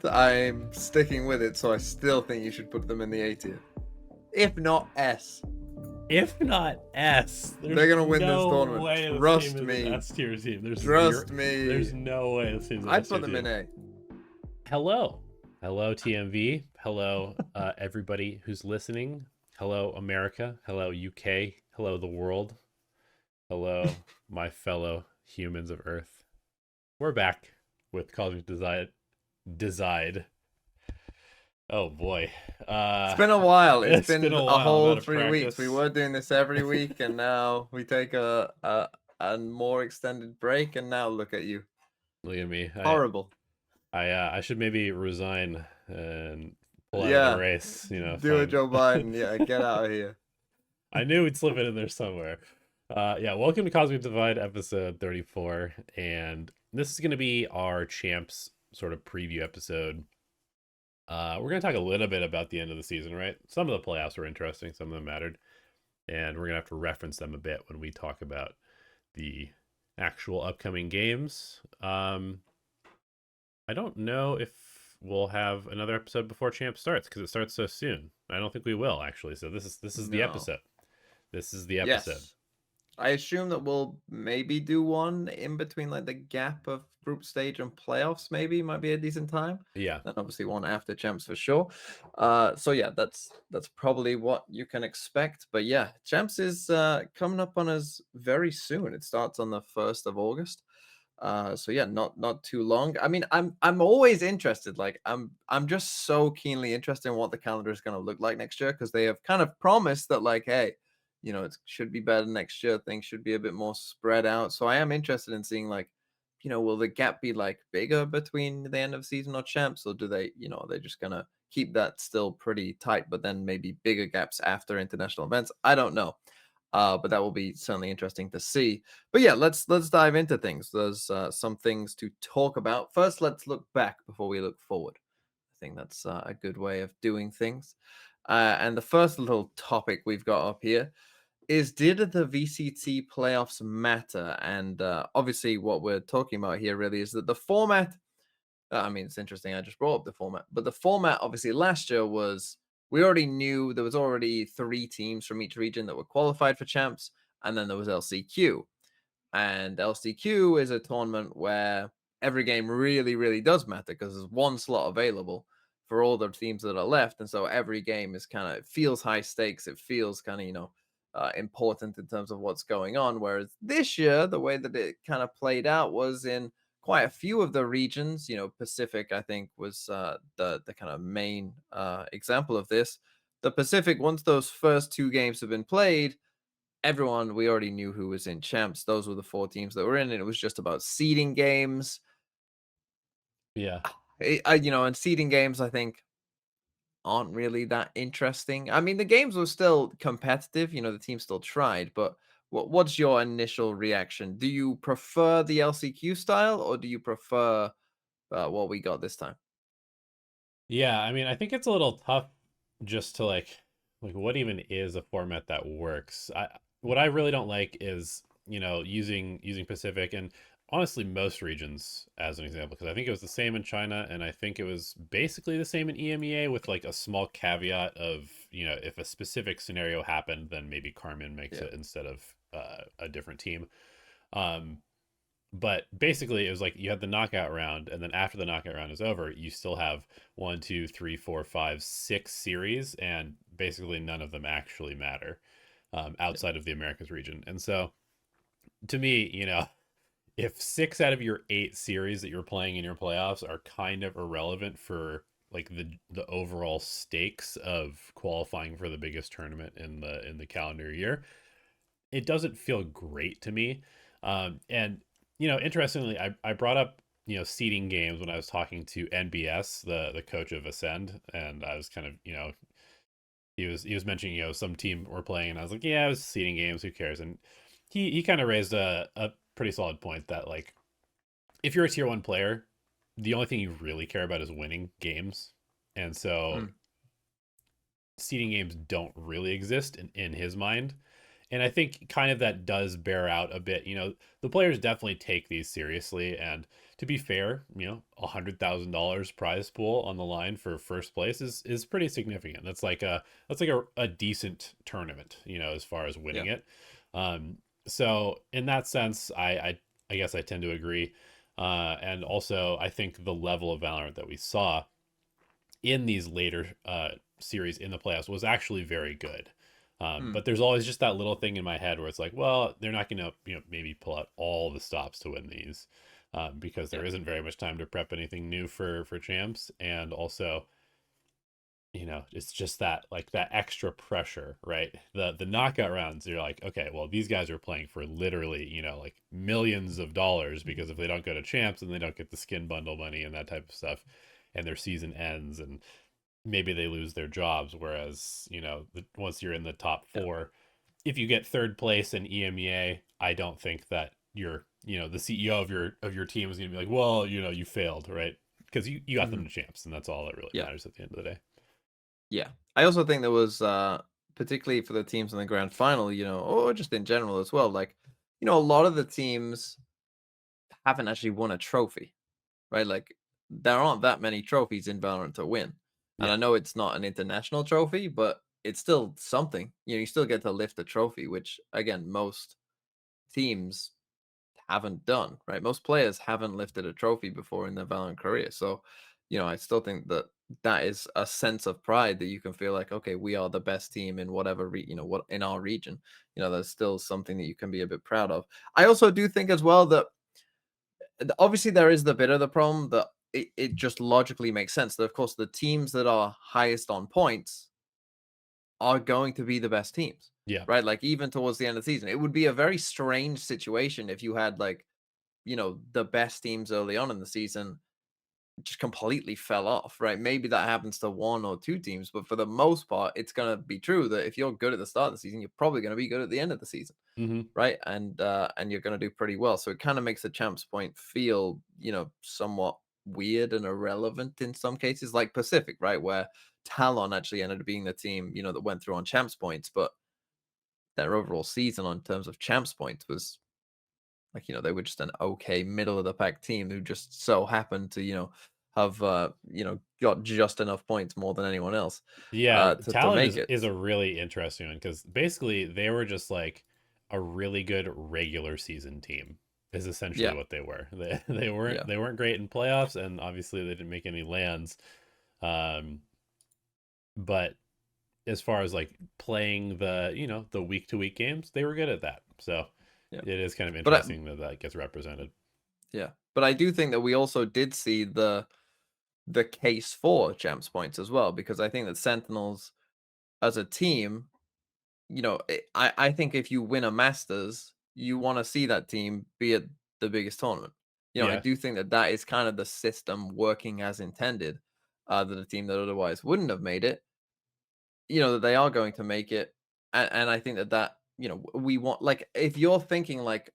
I'm sticking with it, so I still think you should put them in the A tier. If not S. If not S, They're gonna win this no tournament. way Trust this team is me. an S tier team. Trust me. There's no way this team's an I'd S tier put them team. in A. Hello TMV. Hello everybody who's listening. Hello America. Hello UK. Hello the world. Hello my fellow humans of Earth. We're back with Cosmic Decide. Oh boy. It's been a while. It's been a a while. whole 3 weeks. We were doing this every week, and now we take a more extended break, and now look at you. Look at me. Horrible. I should maybe resign and pull out of the race. Do a Joe Biden. Yeah, get out of here. I knew we'd slip it in there somewhere. Welcome to Cosmic Divide episode 34, and this is going to be our champs sort of preview episode. We're going to talk a little bit about the end of the season, right? Some of the playoffs were interesting, some of them mattered, and we're going to have to reference them a bit when we talk about the actual upcoming games. I don't know if we'll have another episode before champ starts because it starts so soon. I don't think we will, actually. So this is the episode. This is the episode. Yes. I assume that we'll maybe do one in between, like the gap of group stage and playoffs. Maybe might be a decent time. Yeah. And obviously one after champs for sure. So yeah, that's probably what you can expect. But yeah, champs is coming up on us very soon. It starts on the 1st of August. So yeah, not too long. I mean, I'm always interested. Like I'm just so keenly interested in what the calendar is going to look like next year, because they have kind of promised that, like, hey, it should be better next year. Things should be a bit more spread out. So I am interested in seeing, like, will the gap be like bigger between the end of season or champs, or do they, are they just gonna keep that still pretty tight, but then maybe bigger gaps after international events? I don't know. But that will be certainly interesting to see. But yeah, let's dive into things. There's some things to talk about. First, let's look back before we look forward. I think that's a good way of doing things. And the first little topic we've got up here is, did the VCT playoffs matter? And obviously what we're talking about here really is that the format, I mean, it's interesting. I just brought up the format, but the format obviously last year was, we already knew there was already 3 teams from each region that were qualified for champs. And then there was LCQ. And LCQ is a tournament where every game really, really does matter, because there's one slot available for all the teams that are left. And so every game is kind of, it feels high stakes. It feels kind of, important in terms of what's going on. Whereas this year, the way that it kind of played out was in quite a few of the regions. Pacific, I think, was the kind of main example of this. The Pacific, once those first 2 games have been played, we already knew who was in champs. Those were the 4 teams that were in, and it was just about seeding games. Yeah. And seeding games, I think, aren't really that interesting. I mean, the games were still competitive. The team still tried, but what's your initial reaction? Do you prefer the LCQ style, or do you prefer what we got this time? Yeah, I mean, I think it's a little tough just to like what even is a format that works. What I really don't like is, using Pacific and honestly most regions as an example, because I think it was the same in China, and I think it was basically the same in EMEA, with like a small caveat of, if a specific scenario happened, then maybe Carmen makes it instead of a different team. But basically it was like you had the knockout round, and then after the knockout round is over, you still have 1, 2, 3, 4, 5, 6 series, and basically none of them actually matter outside of the Americas region. And so to me, if 6 out of your 8 series that you're playing in your playoffs are kind of irrelevant for like the overall stakes of qualifying for the biggest tournament in the calendar year, it doesn't feel great to me. And interestingly, I brought up seeding games when I was talking to NBS, the coach of Acend, and I was kind of he was mentioning some team we're playing, and I was like, yeah, it was seeding games, who cares? And he kind of raised a pretty solid point that, like, if you're a tier 1 player, the only thing you really care about is winning games, and so seeding games don't really exist in his mind. And I think kind of that does bear out a bit. The players definitely take these seriously. And to be fair, $100,000 prize pool on the line for first place is pretty significant. That's like a decent tournament, as far as winning Yeah. it. So in that sense, I guess I tend to agree. And also, I think the level of Valorant that we saw in these later series in the playoffs was actually very good. Mm. But there's always just that little thing in my head where it's like, well, they're not going to, maybe pull out all the stops to win these, because Yeah. there isn't very much time to prep anything new for champs, and also, it's just that like that extra pressure, right? The knockout rounds, you're like, okay, well, these guys are playing for literally, like millions of dollars, because if they don't go to champs and they don't get the skin bundle money and that type of stuff, and their season ends, and maybe they lose their jobs. Whereas, once you're in the top Yeah. four, if you get third place in EMEA, I don't think that the CEO of your team is going to be like, well, you failed, right? Because you got them Mhm. to champs, and that's all that really Yeah. matters at the end of the day. Yeah. I also think there was, particularly for the teams in the grand final, or just in general as well, like, a lot of the teams haven't actually won a trophy, right? Like, there aren't that many trophies in Valorant to win. And Yeah. I know it's not an international trophy, but it's still something. You still get to lift a trophy, which, again, most teams haven't done, right? Most players haven't lifted a trophy before in their Valorant career. So, I still think that that is a sense of pride that you can feel like, okay, we are the best team in whatever, what in our region. There's still something that you can be a bit proud of. I also do think as well that obviously there is the bit of the problem that it just logically makes sense that, of course, the teams that are highest on points are going to be the best teams, Yeah. right? Like, even towards the end of the season, it would be a very strange situation if you had like, the best teams early on in the season just completely fell off, right? Maybe that happens to one or two teams, but for the most part, it's going to be true that if you're good at the start of the season, you're probably going to be good at the end of the season, Hmm. right? And you're going to do pretty well. So it kind of makes the champs point feel, somewhat weird and irrelevant in some cases, like Pacific, right? Where Talon actually ended up being the team, that went through on champs points, but their overall season on terms of champs points was like, they were just an okay middle of the pack team who just so happened to, have got just enough points more than anyone else Yeah, to Talon make is it. a really interesting one, because basically they were just like a really good regular season team is essentially Yeah, what they were. They weren't yeah, they weren't great in playoffs, and obviously they didn't make any lands. Um, but as far as like playing the week to week games, they were good at that. So yeah. it is kind of But interesting that that gets represented. yeah, but I do think that we also did see the case for champs points as well, because I think that Sentinels as a team, I think if you win a Masters, you want to see that team be at the biggest tournament. I Yeah. do think that that is kind of the system working as intended. That a team that otherwise wouldn't have made it, that they are going to make it, and I think that we want, like, if you're thinking like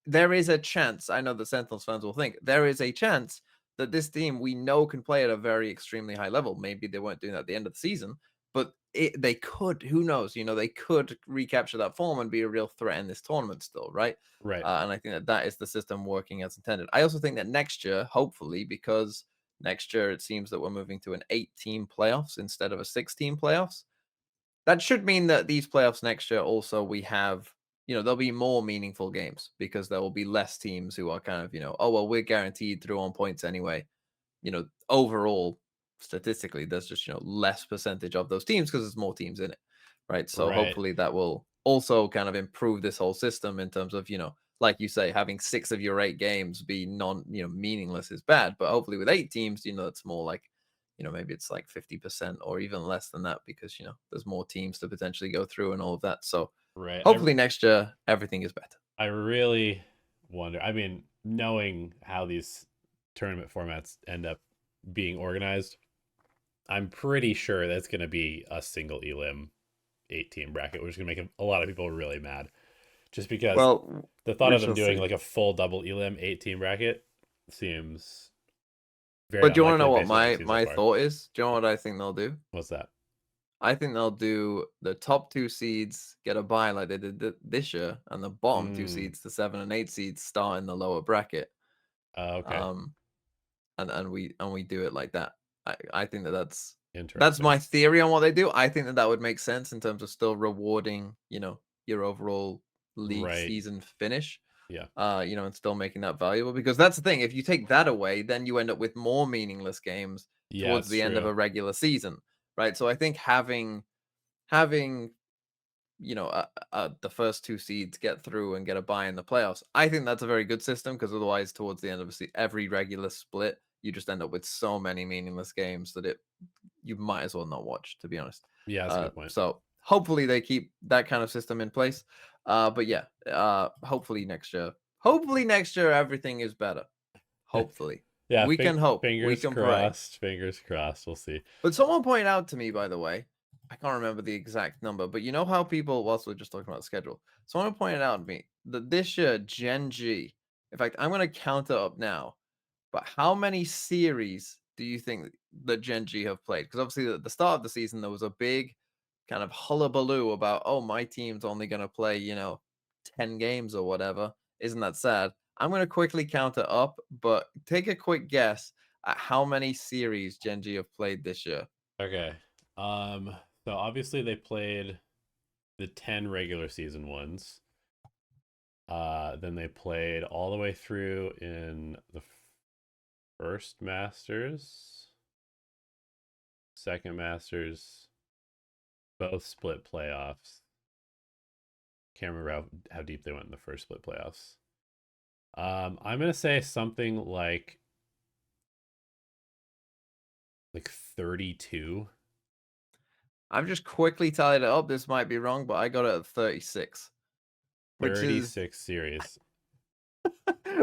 there is a chance, I know the Sentinels fans will think there is a chance that this team we know can play at a very extremely high level. Maybe they weren't doing that at the end of the season, but they could. Who knows? They could recapture that form and be a real threat in this tournament still, right? Right. And I think that that is the system working as intended. I also think that next year, hopefully, because next year it seems that we're moving to an 8-team playoffs instead of a 16 playoffs. That should mean that these playoffs next year also we have, there'll be more meaningful games because there will be less teams who are kind of, oh, well, we're guaranteed through on points anyway. Overall, statistically, there's just, less percentage of those teams because there's more teams in it. Right. So Right. hopefully that will also kind of improve this whole system in terms of, like you say, having 6 of your 8 games be meaningless is bad. But hopefully with 8 teams, it's more like, maybe it's like 50% or even less than that because, there's more teams to potentially go through and all of that. So Right. hopefully next year everything is better. I really wonder. I mean, knowing how these tournament formats end up being organized, I'm pretty sure that's going to be a single elim 8 team bracket, which is going to make a lot of people really mad. Just because Well, the thought we of them shall doing see. like a full double elim 8 team bracket seems very But do you want to know unlikely what based on what we've my seen so my far. thought is? Do you know what I think they'll do? What's that? I think they'll do the top 2 seeds get a bye like they did this year, and the bottom 2 Mm, seeds, the 7 and 8 seeds, start in the lower bracket. okay. Um, and we do it like that. I think that's Interesting. my theory on what they do. I think that would make sense in terms of still rewarding, your overall league Right. season finish, Yeah. and still making that valuable, because that's the thing. If you take that away, then you end up with more meaningless games Yeah, towards it's the end of true. a regular season, right? So I think having the first 2 seeds get through and get a bye in the playoffs, I think that's a very good system, because otherwise, towards the end of every regular split, you just end up with so many meaningless games that you might as well not watch, to be honest. Yeah, that's a good point. So hopefully they keep that kind of system in place. But yeah, hopefully next year everything is better. Hopefully. Yeah, We can hope, we fingers can pray. crossed. Fingers crossed. We'll see. But someone pointed out to me, by the way, I can't remember the exact number, but you know how people, whilst we're just talking about the schedule, someone pointed out to me that this year, Gen G, in fact, I'm going to count it up now, but how many series do you think that Gen G have played? Because obviously, at the start of the season, there was a big kind of hullabaloo about, oh, my team's only going to play, 10 games or whatever. Isn't that sad? I'm going to quickly count it up, but take a quick guess at how many series Gen G have played this year. Okay. Um, so obviously they played the 10 regular season ones. Then they played all the way through in the first Masters, second Masters, both split playoffs. Can't remember how deep they went in the first split playoffs. I'm gonna say something like 32. I've just quickly tallied it up. This might be wrong, but I got it at 36, which is 36 series.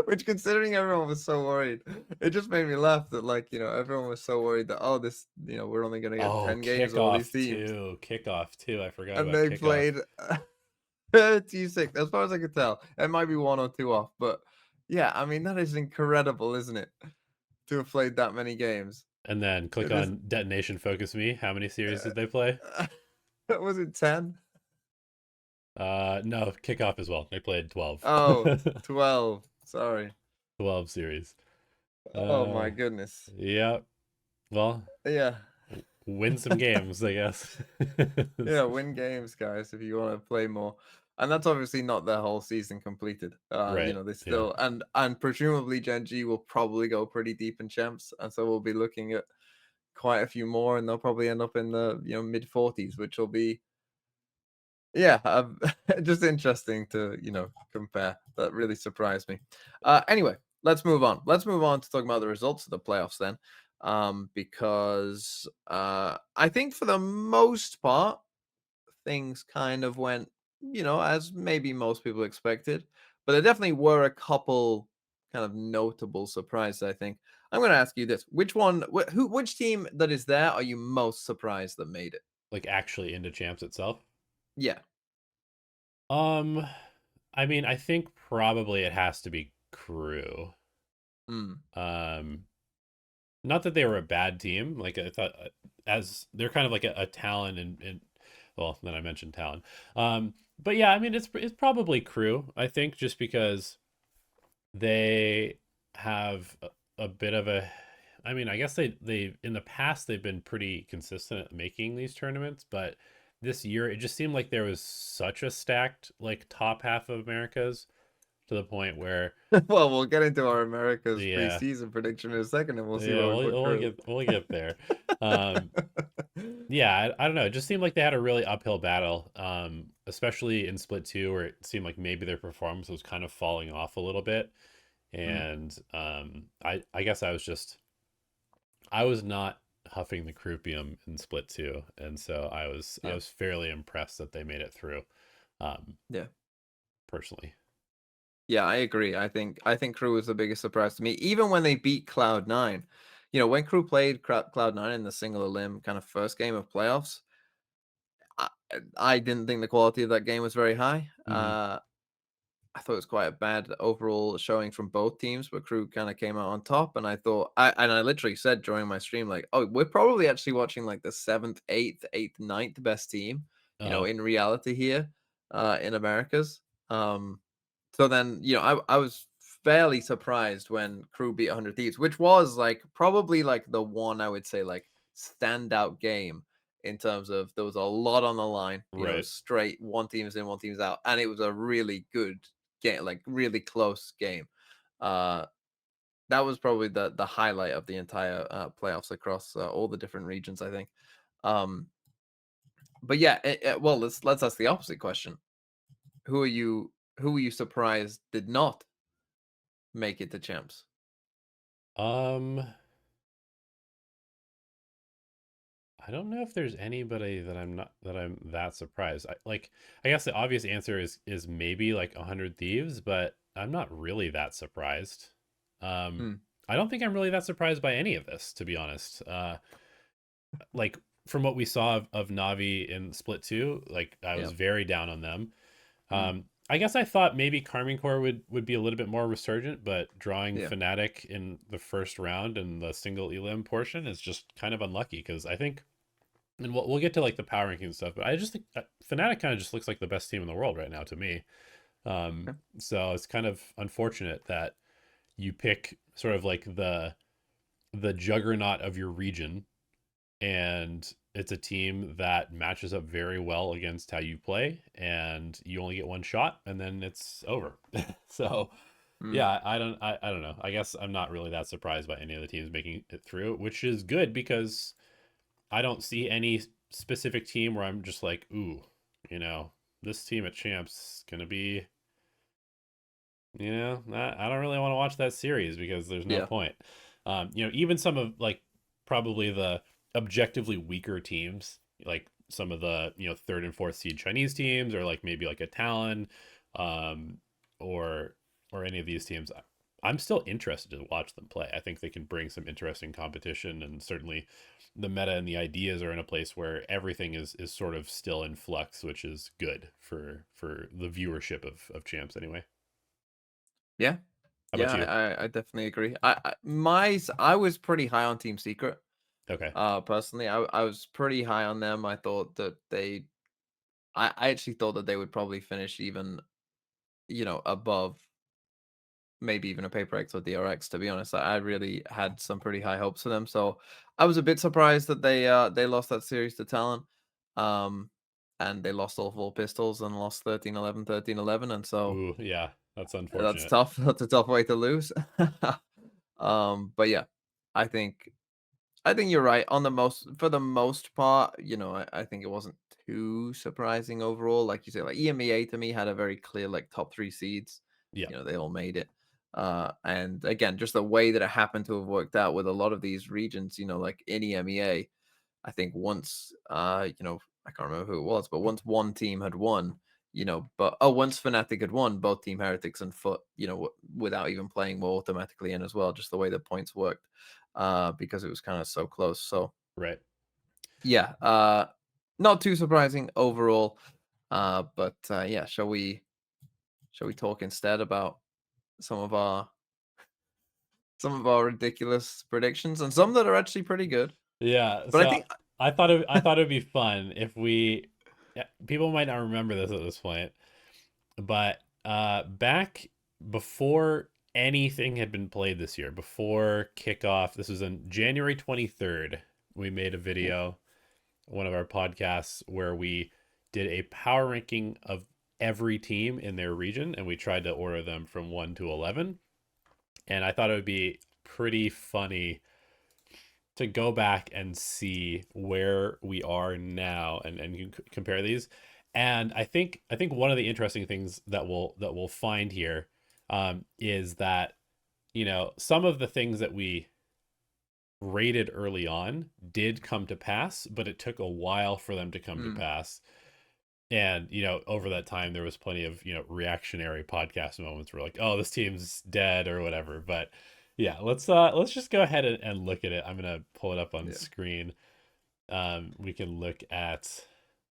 which, considering everyone was so worried, it just made me laugh that, like, everyone was so worried that, oh, this, we're only going to get Oh, 10 games with all these kickoff teams, too. Kickoff too. I forgot and about they kickoff. played 36, as far as I could tell. It might be one or two off, but yeah, I mean, that is incredible, isn't it? To have played that many games. And then click It is. on Detonation Focus Me. How many series did they play? Was it 10? No, kickoff as well. They played 12. Oh, 12. Sorry. 12 series. Oh my goodness. Yeah. Well, Yeah. win some games, I guess. Yeah, win games, guys, if you want to play more. And that's obviously not their whole season completed. Right. They Yeah. still, and presumably Gen G will probably go pretty deep in champs, and so we'll be looking at quite a few more, and they'll probably end up in the mid 40s, which will be, yeah, just interesting to compare. That really surprised me. Anyway, let's move on. Let's move on to talk about the results of the playoffs then, because I think for the most part things kind of went, as maybe most people expected. But there definitely were a couple kind of notable surprises, I think. I'm going to ask you this. Which team that is there are you most surprised that made it? Like actually into champs itself. Yeah. Um, I mean, I think probably it has to be Crew. Mm. Um, not that they were a bad team. Like I thought, as they're kind of like a Talon and well, then I mentioned Talon. But yeah, I mean, it's probably Crew. I think just because they have a bit of a. I mean, I guess they in the past they've been pretty consistent at making these tournaments, but this year it just seemed like there was such a stacked like top half of Americas to the point where Well, we'll get into our America's yeah. preseason prediction in a second, and we'll see Yeah, where we put Crew. we'll get there. Um, yeah, I don't know. It just seemed like they had a really uphill battle, especially in split two, where it seemed like maybe their performance was kind of falling off a little bit. Mm, And I guess I was not huffing the croupium in split two, and so I yeah, was fairly impressed that they made it through, um, yeah. personally. Yeah, I agree. I think Crew was the biggest surprise to me, even when they beat Cloud9. When Crew played Cloud9 in the single elim kind of first game of playoffs, I, I didn't think the quality of that game was very high. Hmm. I thought it was quite a bad overall showing from both teams, but Crew kind of came out on top. And I literally said during my stream, like, oh, we're probably actually watching like the seventh, eighth, ninth best team, Oh, in reality here, in Americas. So then, I was fairly surprised when Crew beat 100 Thieves, which was like probably like the one I would say like standout game in terms of there was a lot on the line, right. straight one team's in, one team's out, and it was a really good game, like really close game. Uh, that was probably the highlight of the entire playoffs across all the different regions, I think. Um, but yeah, well, let's ask the opposite question. Who are you surprised did not make it to champs? Um, I don't know if there's anybody that I'm that surprised. I guess the obvious answer is maybe like 100 Thieves, but I'm not really that surprised. Um, Hmm, I don't think I'm really that surprised by any of this, to be honest. Like from what we saw of Navi in Split 2, like I yeah. was very down on them. Hmm, I guess I thought maybe Carmine Core would be a little bit more resurgent, but drawing yeah. Fnatic in the first round and the single elim portion is just kind of unlucky because I think, and we'll get to like the power ranking and stuff, but I just think Fnatic kind of just looks like the best team in the world right now to me. Okay. So it's kind of unfortunate that you pick sort of like the juggernaut of your region, and it's a team that matches up very well against how you play, and you only get one shot and then it's over. So Hmm, yeah, I don't know. I guess I'm not really that surprised by any of the teams making it through, which is good because I don't see any specific team where I'm just like, ooh, you know, this team at champs gonna be, I don't really want to watch that series because there's no yeah. point. Even some of like probably the objectively weaker teams, like some of the third and fourth seed Chinese teams, or like maybe like a Talon, um, or any of these teams. I'm still interested to watch them play. I think they can bring some interesting competition, and certainly the meta and the ideas are in a place where everything is sort of still in flux, which is good for the viewership of champs anyway. Yeah. How Yeah, about you? I definitely agree. I was pretty high on Team Secret. Okay. Personally, I was pretty high on them. I thought that I actually thought that they would probably finish even, above maybe even a Paper X or DRX. To be honest, I really had some pretty high hopes for them. So I was a bit surprised that they lost that series to Talon. Um, and they lost all four pistols and lost 13-11, 13-11, and so Ooh, yeah, that's that's unfortunate. tough. That's a tough way to lose. But yeah, I think I think you're right on for the most part. I think it wasn't too surprising overall. Like you say, like EMEA to me had a very clear like top three seeds. Yeah, They all made it. And again, just the way that it happened to have worked out with a lot of these regions, like in EMEA, I think once, I can't remember who it was, but once one team had won, once Fnatic had won, both Team Heretics and Foot, without even playing, were automatically in as well, just the way the points worked, because it was kind of so close. So right. yeah, not too surprising overall. But yeah, shall we talk instead about some of our some of our ridiculous predictions and some that are actually pretty good? Yeah, But I so think, I thought it'd be fun if we, yeah, people might not remember this at this point, but back before anything had been played this year, before kickoff, this was on January 23rd, we made a video, one of our podcasts, where we did a power ranking of every team in their region, and we tried to order them from 1 to 11. And I thought it would be pretty funny to go back and see where we are now, and compare these. And I think one of the interesting things that we'll find here, is that some of the things that we rated early on did come to pass, but it took a while for them to come to mm, pass. And over that time there was plenty of reactionary podcast moments where like, oh, this team's dead or whatever. But yeah, let's just go ahead and look at it. I'm gonna pull it up on yeah. screen. We can look at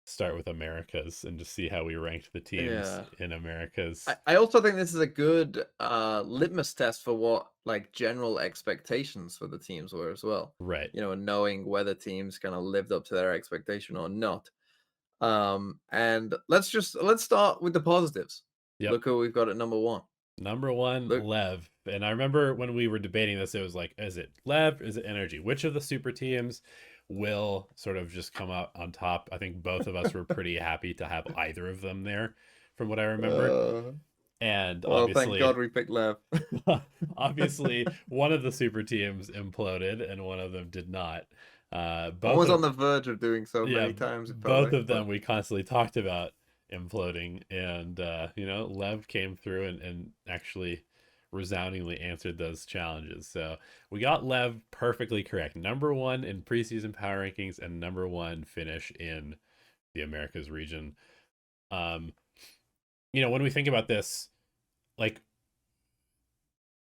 start with Americas and just see how we ranked the teams Yeah. in Americas. I also think this is a good litmus test for what like general expectations for the teams were as well. Right. And knowing whether teams kind of lived up to their expectation or not. And let's start with the positives. Yep. Look who we've got at number one. Number one, Look, Lev. And I remember when we were debating this, it was like, is it Lev? Is it Energy? Which of the super teams will sort of just come out on top? I think both of us were pretty happy to have either of them there, from what I remember. uh, And well, thank obviously, God we picked Lev. obviously, one of the super teams imploded and one of them did not. One Both was of on the verge of doing so Yeah, many times, it felt both like, of them but we constantly talked about imploding, and Lev came through and actually resoundingly answered those challenges. So we got Lev perfectly correct. Number one in preseason power rankings and number one finish in the Americas region. Um, when we think about this, like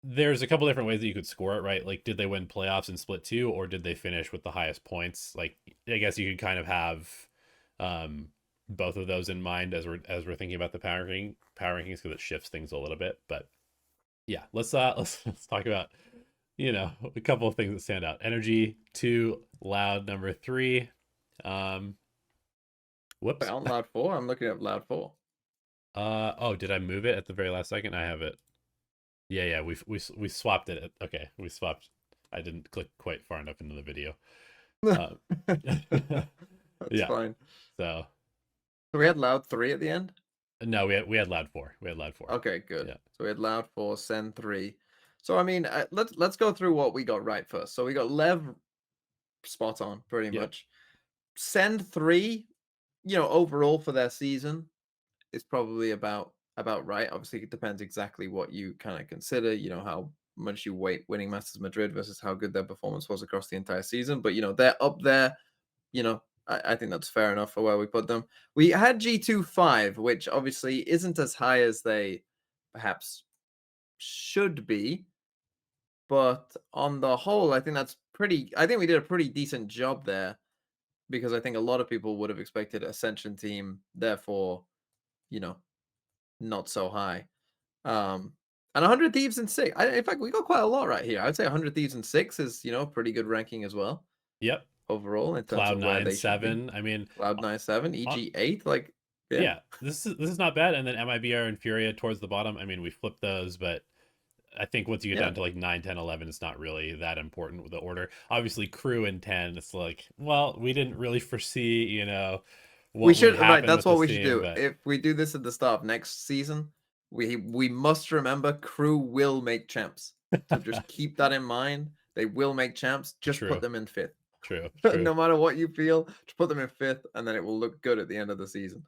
there's a couple different ways that you could score it, right? Like, did they win playoffs in split two, or did they finish with the highest points? Like, I guess you could kind of have um, both of those in mind as we're thinking about the power rankings because it shifts things a little bit. But yeah, let's talk about a couple of things that stand out. Energy two, loud number three. Um, wait, whoops. on Loud 4, I'm looking at Loud 4. Oh, did I move it at the very last second? I have it. Yeah. We swapped it. Okay, we swapped. I didn't click quite far enough into the video. Uh, That's yeah. fine. So So we had Loud 3 at the end? no, we had loud four. We had loud four. Okay, good. Yeah. So we had Loud 4, Send 3. So I mean, let's go through what we got right first. So we got Lev spot on pretty Yep. much. Send 3, overall for their season is probably about right. Obviously, it depends exactly what you kind of consider, how much you weight winning Masters Madrid versus how good their performance was across the entire season. But they're up there. I think that's fair enough for where we put them. We had G25, which obviously isn't as high as they perhaps should be. But on the whole, I think we did a pretty decent job there because I think a lot of people would have expected Ascension team, therefore, you know, not so high. And 100 Thieves in 6. In fact, we got quite a lot right here. I'd say 100 Thieves in 6 is, a pretty good ranking as well Yep. overall in terms Cloud of where nine they should be. seven. I mean, Cloud 9-7, uh, EG 8, like, yeah. yeah, this is not bad. And then MIBR and Furia towards the bottom. I mean, we flipped those, but I think once you get Yeah. down to like 9, 10, 11, it's not really that important with the order. Obviously, crew in 10, it's like, well, we didn't really foresee, We what would should right. happen That's with what this we should team, do. but If we do this at the start of next season, we must remember crew will make champs. So just keep that in mind. They will make champs. Just put true, them in fifth. true, true. No matter what you feel, just put them in fifth, and then it will look good at the end of the season.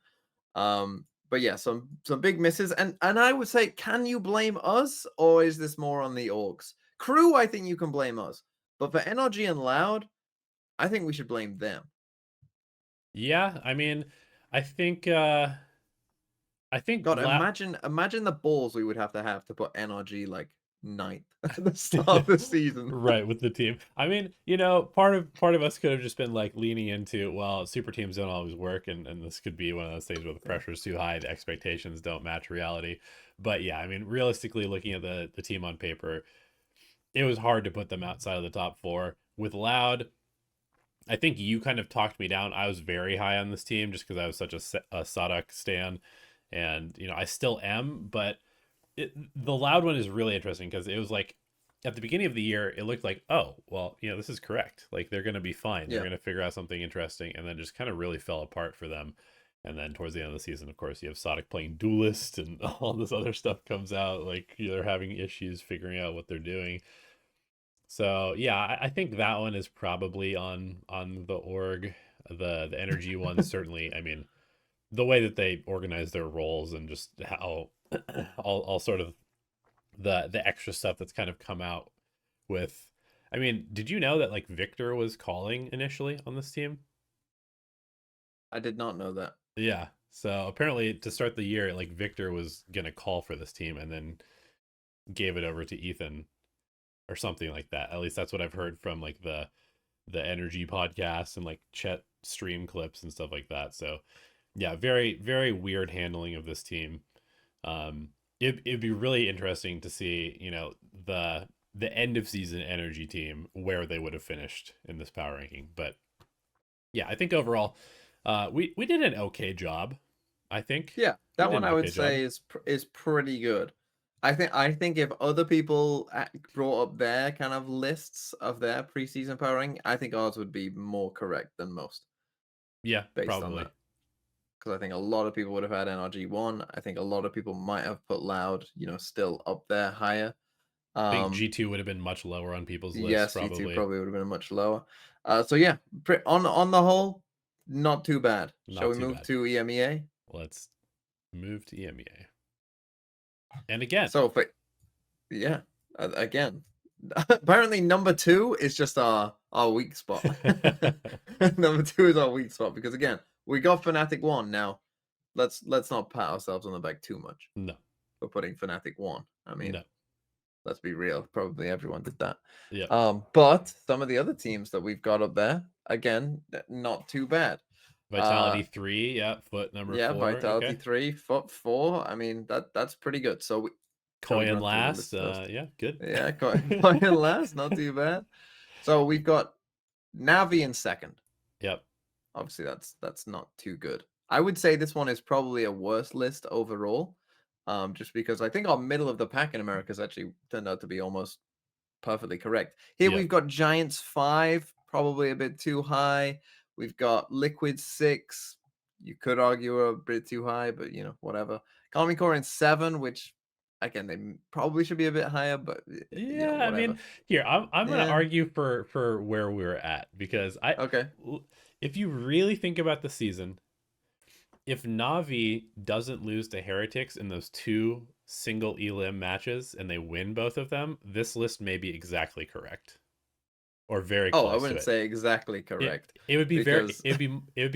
But yeah, some big misses, and I would say, can you blame us, or is this more on the orgs? Crew, I think you can blame us, but for NRG and Loud, I think we should blame them. Yeah, I mean, I think God, La imagine the balls we would have to put NRG like ninth at the start of the season. right with the team. I mean, part of us could have just been like leaning into, well, super teams don't always work, and this could be one of those things where the pressure is too high, the expectations don't match reality. But yeah, I mean, realistically, looking at the team on paper, it was hard to put them outside of the top four. With Loud, I think you kind of talked me down. I was very high on this team just because I was such a Sadok stan, and I still am, but the Loud one is really interesting because it was like at the beginning of the year, it looked like, oh, well, this is correct. Like they're going to be fine. They're Yeah. going to figure out something interesting, and then just kind of really fell apart for them. And then towards the end of the season, of course, you have Sonic playing Duelist, and all this other stuff comes out. Like they're having issues figuring out what they're doing. So yeah, I think that one is probably on the org. The energy one certainly. I mean, the way that they organize their roles and just how all sort of the extra stuff that's kind of come out with. I mean, did you know that like Victor was calling initially on this team? I did not know that. Yeah. So apparently to start the year, like Victor was gonna call for this team and then gave it over to Ethan or something like that. At least that's what I've heard from like the energy podcast and like Chet stream clips and stuff like that. So yeah, very very weird handling of this team. It'd be really interesting to see, the end of season energy team where they would have finished in this power ranking. But yeah, I think overall, we did an okay job. I think Yeah, we that did one an I would okay job. say is pretty good. I think if other people brought up their kind of lists of their preseason power ranking, I think ours would be more correct than most Yeah, based on probably. that. Because I think a lot of people would have had NRG one. I think a lot of people might have put Loud, still up there higher. I think Um, G2 would have been much lower on people's lists, yes, G2 probably. probably would have been much lower. So yeah, on the whole, not too bad. Shall Not we too move bad. to EMEA? Let's move to EMEA. And again, So for yeah, again, apparently number two is just our weak spot. Number two is our weak spot because again, we got Fnatic one. Now let's not pat ourselves on the back too much no, for putting Fnatic one. I mean, no. let's be real. Probably everyone did that. Yep. But some of the other teams that we've got up there, again, not too bad. Vitality 3, yeah, foot number Yeah, 4. Vitality Okay. 3, Foot 4. I mean, that's pretty good. Shall we Koi and run through the last, list first? yeah, good. Yeah, quite last, not too bad. So we've got Navi in second. Yep. Obviously, that's not too good. I would say this one is probably a worse list overall, just because I think our middle of the pack in America has actually turned out to be almost perfectly correct. Here Yep. we've got Giants 5, probably a bit too high. We've got Liquid 6. You could argue are a bit too high, but whatever. Calming Core in 7, which again they probably should be a bit higher, but Yeah, I whatever. mean, here I'm gonna Yeah. argue for where we're at because Okay. if you really think about the season, if Navi doesn't lose to Heretics in those two single elim matches and they win both of them, this list may be exactly correct or very Oh, I close to wouldn't it. say exactly It correct it would be because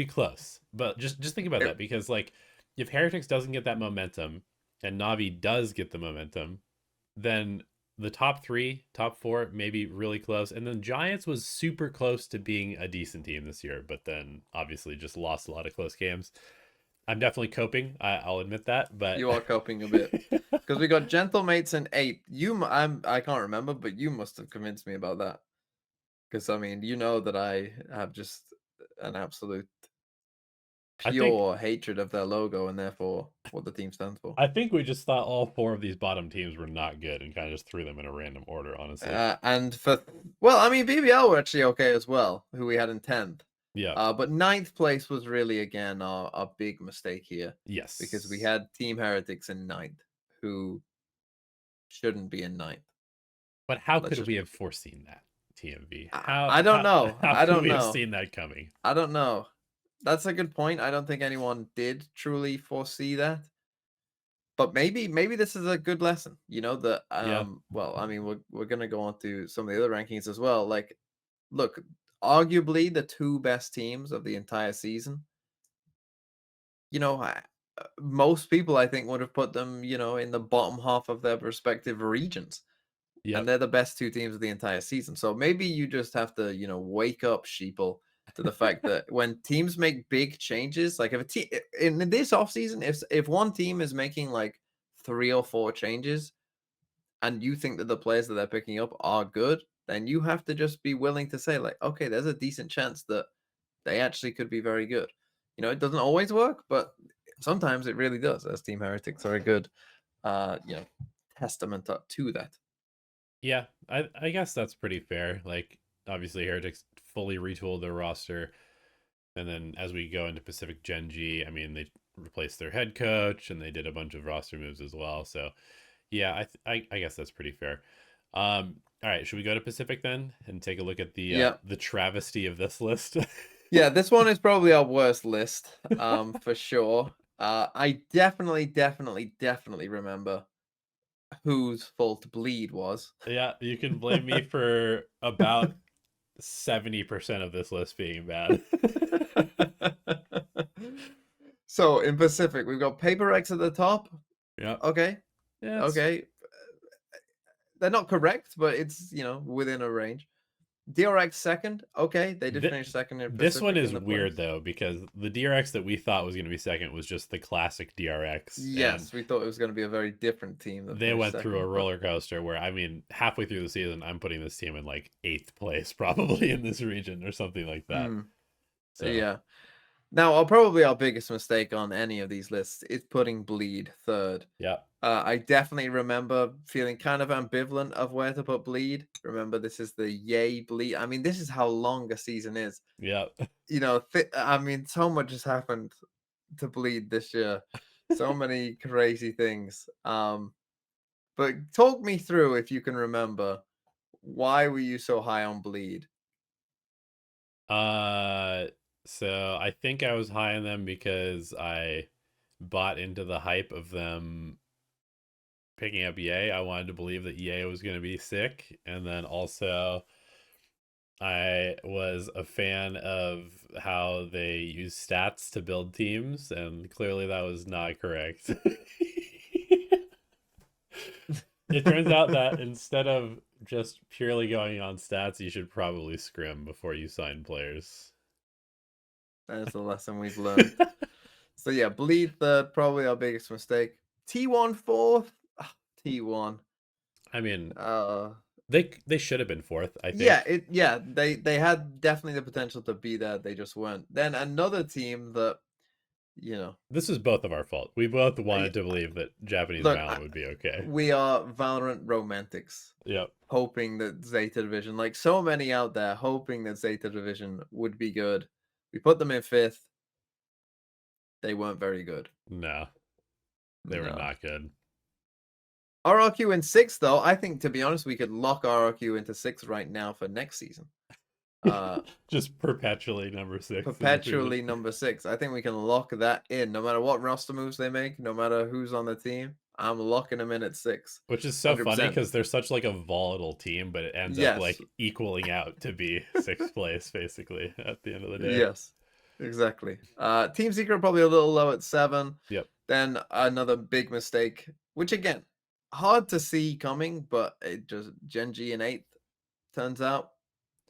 close. But just think about it, that because like if Heretics doesn't get that momentum and Navi does get the momentum, then the top 3, top 4 maybe really close. And then Giants was super close to being a decent team this year, but then obviously just lost a lot of close games. I'm definitely coping. I'll admit that, but you are coping a bit. Because we got Gentlemates in 8th. I can't remember, but you must have convinced me about that. Because I mean, you know that I have just an absolute I think pure hatred of their logo and therefore what the team stands for. I think we just thought all 4 of these bottom teams were not good and kind of just threw them in a random order, honestly. And well, I mean, BBL were actually okay as well, who we had in 10th. Yeah. But ninth place was really, again, our big mistake here because we Yes. had Team Heretics in ninth, who shouldn't be in ninth. But how Let's could just we have foreseen that, TMV? I don't How know. how I could don't we have know. seen that coming? I don't know. That's a good point. I don't think anyone did truly foresee that. But maybe this is a good lesson, that Yeah. well, I mean we're gonna go on to some of the other rankings as well. Like, look, arguably the two best teams of the entire season, most people I think would have put them, in the bottom half of their respective regions. And Yep. they're the best two teams of the entire season. So maybe you just have to, wake up, sheeple, to the fact that when teams make big changes, like if a team in this offseason, if one team is making like 3 or 4 changes and you think that the players that they're picking up are good, then you have to just be willing to say, like, okay, there's a decent chance that they actually could be very good. It doesn't always work, but sometimes it really does, as Team Heretics are a good you know, testament to that. Yeah. I guess that's pretty fair. Like obviously Heretics fully retooled their roster. And then as we go into Pacific GenG, I mean they replaced their head coach and they did a bunch of roster moves as well. So yeah, I guess that's pretty fair. All right, should we go to Pacific then and take a look at Yeah. the travesty of this list? Yeah, this one is probably our worst list, for sure. I definitely remember whose fault Bleed was. Yeah, you can blame me for about 70% of this list being bad. So in Pacific, we've got Paper X at the top. Yep. Okay, Yeah, it's okay. They're not correct, but it's within a range. DRX second. Okay, they did Th- finish second in this one Pacific is in the weird place. though because the DRX that we thought was going to be second was just the classic DRX, and Yes, we thought it was going to be a very different team that they finished went through a second, but roller coaster where I mean halfway through the season I'm putting this team in like eighth place probably in this region or something like that. mm, So yeah. Now, probably our biggest mistake on any of these lists is putting Bleed third. yeah, I definitely remember feeling kind of ambivalent of where to put Bleed. Remember, this is the Yay Bleed. I mean, this is how long a season is. yeah. I mean, so much has happened to Bleed this year. So many crazy things. But talk me through, if you can remember, why were you so high on Bleed? uh so I think I was high on them because I bought into the hype of them picking up EA. I wanted to believe that EA was going to be sick, and then also I was a fan of how they use stats to build teams, and clearly that was not correct. It turns out that instead of just purely going on stats, you should probably scrim before you sign players. That's the lesson we've learned. So yeah, Bleed third, probably our biggest mistake. T1 fourth. T1. I mean, Uh they should have been fourth, I yeah, think. they had definitely the potential to be there, they just weren't. Then another team that, you know, This is both of our fault. We both I, wanted to believe that Japanese look, Valorant would be okay. we are Valorant romantics, Yep. hoping that Zeta Division, like so many out there, hoping that Zeta Division would be good. We put them in fifth. They weren't very good. No, they were No. not good. RRQ in sixth, though, I think, to be honest, we could lock RRQ into sixth right now for next season. Uh, Just perpetually number 6 in the season. Perpetually number six. I think we can lock that in. No matter what roster moves they make, no matter who's on the team, I'm locking them in at six. Which is so funny 100%. because they're such like a volatile team, but it ends up Yes. like equaling out to be sixth place basically at the end of the day. Yes. Exactly. Team Secret probably a little low at seven. Yep. Then another big mistake, which again, hard to see coming, but it just GenG in eighth. Turns out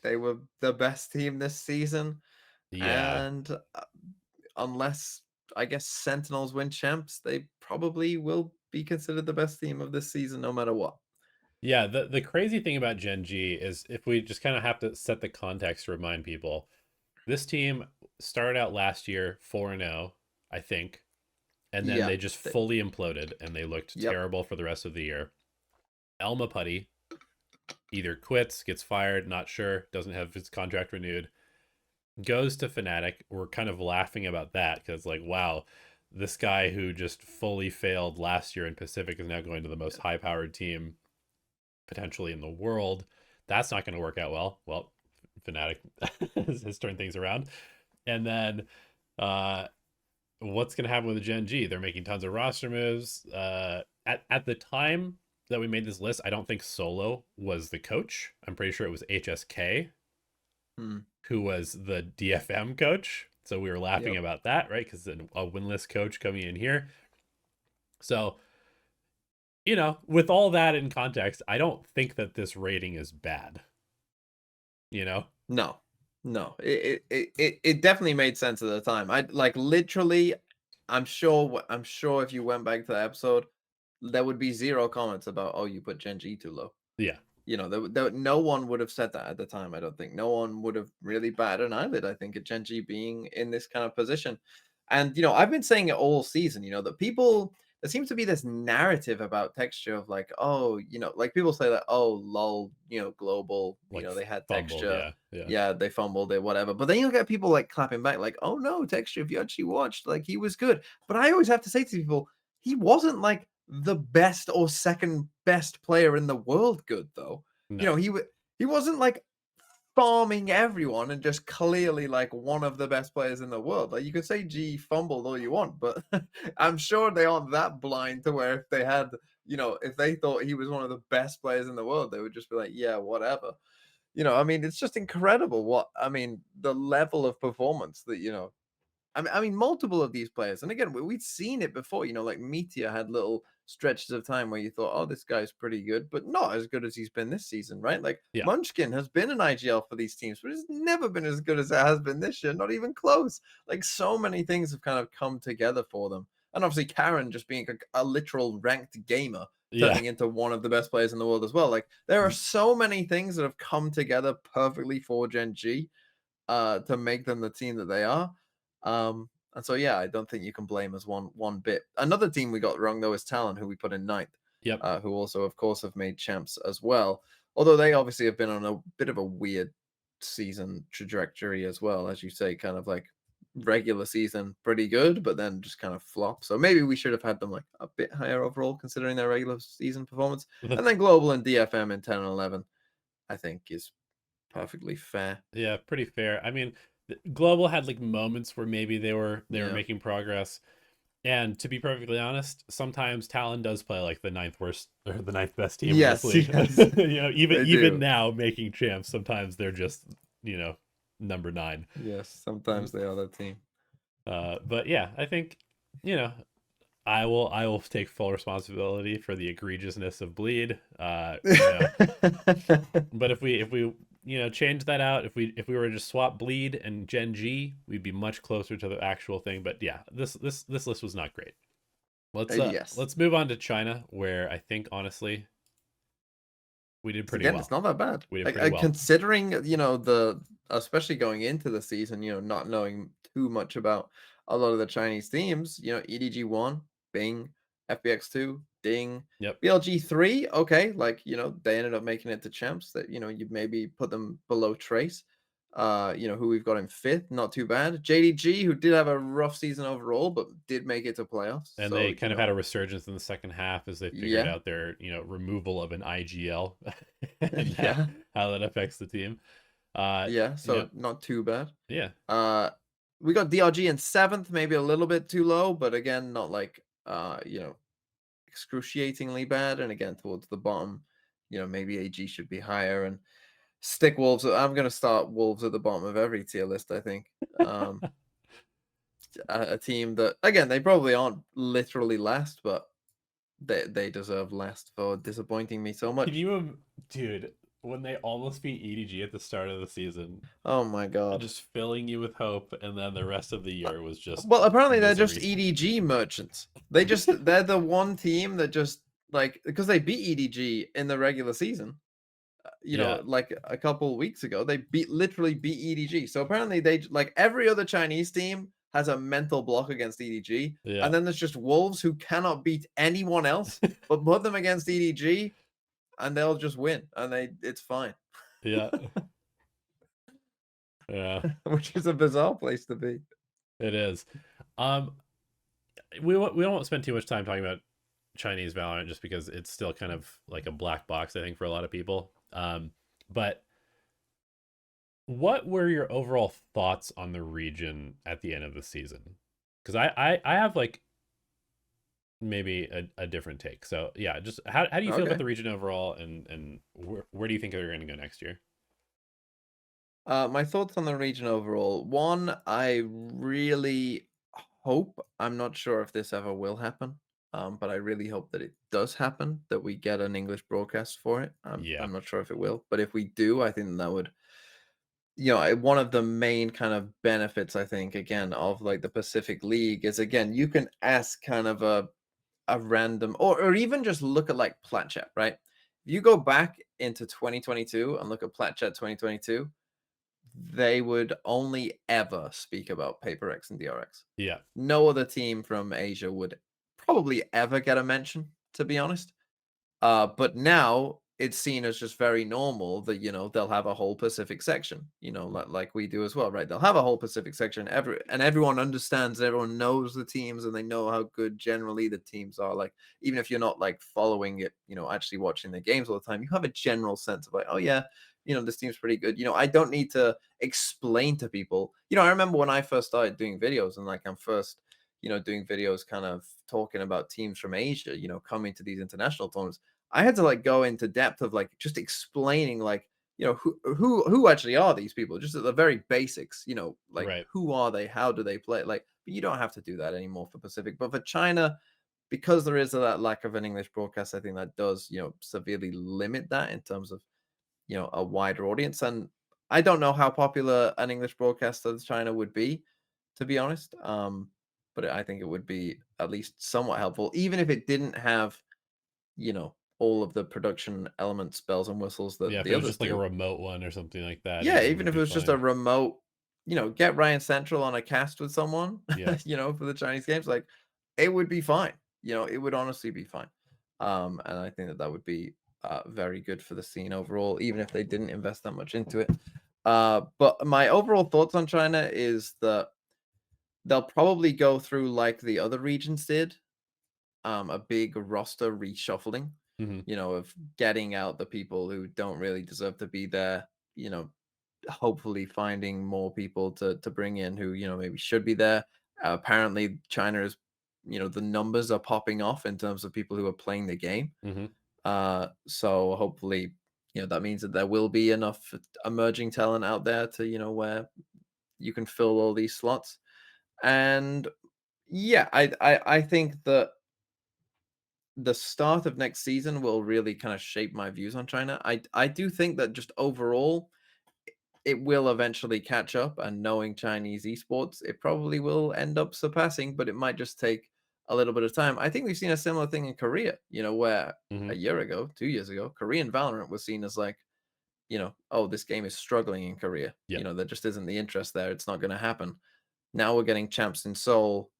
they were the best team this season. Yeah. And unless I guess Sentinels win champs, they probably will be considered the best team of this season, no matter what. Yeah, the crazy thing about Gen G is if we just kind of have to set the context to remind people, this team started out last year 4-0, I think, and then Yeah. they just fully imploded and they looked Yep. terrible for the rest of the year. Elma Putty either quits, gets fired, not sure, doesn't have his contract renewed, goes to Fnatic. We're kind of laughing about that because, like, wow, this guy who just fully failed last year in Pacific is now going to the most high powered team potentially in the world. That's not going to work out well. Well, Fnatic has turned things around. And then what's going to happen with the Gen G? They're making tons of roster moves. At the time that we made this list, I don't think Solo was the coach. I'm pretty sure it was HSK Hmm. who was the DFM coach. So we were laughing Yep. about that, right? Because a winless coach coming in here. So, with all that in context, I don't think that this rating is bad. You know? No. No. It definitely made sense at the time. I like literally. I'm sure if you went back to the episode, there would be zero comments about, oh, you put Gen G too low. Yeah. No one would have said that at the time. I don't think no one would have really batted an eyelid. I think at Gen G being in this kind of position, and I've been saying it all season. That people there seems to be this narrative about texture of like, oh, like people say that, oh, lol, global, Like they had fumbled. texture, Yeah. Yeah. yeah, they fumbled it, whatever. But then you'll get people like clapping back, like, oh no, texture. If you actually watched, like, he was good. But I always have to say to people, he wasn't like the best or second best player in the world good though. No. He wasn't like farming everyone and just clearly like one of the best players in the world. Like you could say G fumbled all you want, but I'm sure they aren't that blind to where if they had, if they thought he was one of the best players in the world, they would just be like, yeah, whatever. I mean, it's just incredible the level of performance that, I mean, multiple of these players, and again, we'd seen it before. Like Meteor had little stretches of time where you thought, "Oh, this guy's pretty good," but not as good as he's been this season, right? Like Yeah. Munchkin has been an IGL for these teams, but it's never been as good as it has been this year. Not even close. Like so many things have kind of come together for them, and obviously Karen just being a literal ranked gamer, Yeah. turning into one of the best players in the world as well. Like there are so many things that have come together perfectly for Gen G to make them the team that they are. And so yeah, I don't think you can blame us one bit. Another team we got wrong though is Talon, who we put in ninth, Yep. who also of course have made champs as well. Although they obviously have been on a bit of a weird season trajectory as well, as you say, kind of like regular season pretty good, but then just kind of flop. So maybe we should have had them like a bit higher overall considering their regular season performance. And then Global and DFM in 10 and 11, I think is perfectly fair. Yeah, pretty fair. I mean, Global had like moments where maybe they were Yeah. making progress. And to be perfectly honest, sometimes Talon does play like the ninth worst or the ninth best team in this Yes, league. yes, Even they even do. now making champs, sometimes they're just, number nine. Yes, sometimes they are that team. But yeah, I think, you know, I will take full responsibility for the egregiousness of bleed. But if we change that out, if we were to just swap bleed and Gen G, we'd be much closer to the actual thing. But yeah, this list was not great. Yes. Let's move on to China, where I think honestly we did pretty Again, it's well. not that bad. We did Like, pretty well. considering, especially going into the season, not knowing too much about a lot of the Chinese teams, EDG 1, Bing, FBX 2, Ding, Yep. BLG 3, okay, like, they ended up making it to champs that, you'd maybe put them below Trace. Who we've got in fifth, not too bad. JDG, who did have a rough season overall, but did make it to playoffs. And So, they kind of had a resurgence in the second half as they figured yeah, out their, removal of an IGL and yeah, how that affects the team. Uh, yeah. you know, So not too bad. yeah. Uh, we got DRG in seventh, maybe a little bit too low, but again, not like excruciatingly bad. And again, towards the bottom, maybe AG should be higher and stick Wolves. I'm gonna start Wolves at the bottom of every tier list. I think a team that again they probably aren't literally last, but they deserve last for disappointing me so Can much. you, dude, when they almost beat EDG at the start of the season, Oh my god. just filling you with hope, and then the rest of the year was just Well, apparently they're just misery. EDG merchants. They're the one team that just like because they beat EDG in the regular season. Yeah, Like a couple weeks ago, they literally beat EDG. So apparently like every other Chinese team has a mental block against EDG, yeah, and then there's just Wolves who cannot beat anyone else, but put them against EDG and they'll just win, and it's fine, yeah, yeah. which is a bizarre place to be. It is. Um, we don't spend too much time talking about Chinese Valorant just because it's still kind of like a black box, I think, for a lot of people. But what were your overall thoughts on the region at the end of the season? Because I have like maybe a different take. So yeah, just how do you feel about Okay. the region overall, and where do you think they're going to go next year? My thoughts on the region overall. One, I really hope, I'm not sure if this ever will happen, but I really hope that it does happen, that we get an English broadcast for it. Yeah, I'm not sure if it will, but if we do, I think that would, one of the main kind of benefits, I think, again, of like the Pacific League is again, you can ask kind of a random or even just look at like Plat Chat, right? If you go back into 2022 and look at Plat Chat 2022, they would only ever speak about PaperX and DRX. yeah, No other team from Asia would probably ever get a mention, to be honest. But now it's seen as just very normal that they'll have a whole Pacific section, like we do as well, right? They'll have a whole Pacific section, everyone understands, everyone knows the teams, and they know how good generally the teams are. Like even if you're not like following it, actually watching the games all the time, you have a general sense of like, oh yeah, this team's pretty good. I don't need to explain to people. I remember when I first started doing videos, and like I'm first doing videos kind of talking about teams from Asia, coming to these international tournaments. I had to like go into depth of like just explaining like who actually are these people? Just at the very basics, like Right. who are they? How do they play? Like, but you don't have to do that anymore for Pacific. But for China, because there is that lack of an English broadcast, I think that does, severely limit that in terms of, a wider audience. And I don't know how popular an English broadcast of China would be, to be honest. But I think it would be at least somewhat helpful, even if it didn't have, all of the production elements, bells and whistles Yeah, that if the it was others just like a do. remote one or something like that, Yeah, it even would if it be was just a fine. remote, get Ryan Central on a cast with someone, Yeah. for the Chinese games, like it would be fine. It would honestly be fine. And I think that that would be very good for the scene overall, even if they didn't invest that much into it. But my overall thoughts on China is that they'll probably go through like the other regions did, a big roster reshuffling, Hmm. of getting out the people who don't really deserve to be there, hopefully finding more people to bring in who, maybe should be there. Apparently China is, the numbers are popping off in terms of people who are playing the game. Hmm. So hopefully, that means that there will be enough emerging talent out there to, where you can fill all these slots. And yeah, I think that the start of next season will really kind of shape my views on China. I do think that just overall it will eventually catch up, and knowing Chinese esports, it probably will end up surpassing, but it might just take a little bit of time. I think we've seen a similar thing in Korea, where Hmm. a year ago, 2 years ago, Korean Valorant was seen as like, oh, this game is struggling in Korea. Yep. There just isn't the interest there. It's not going to happen. Now we're getting champs in Seoul.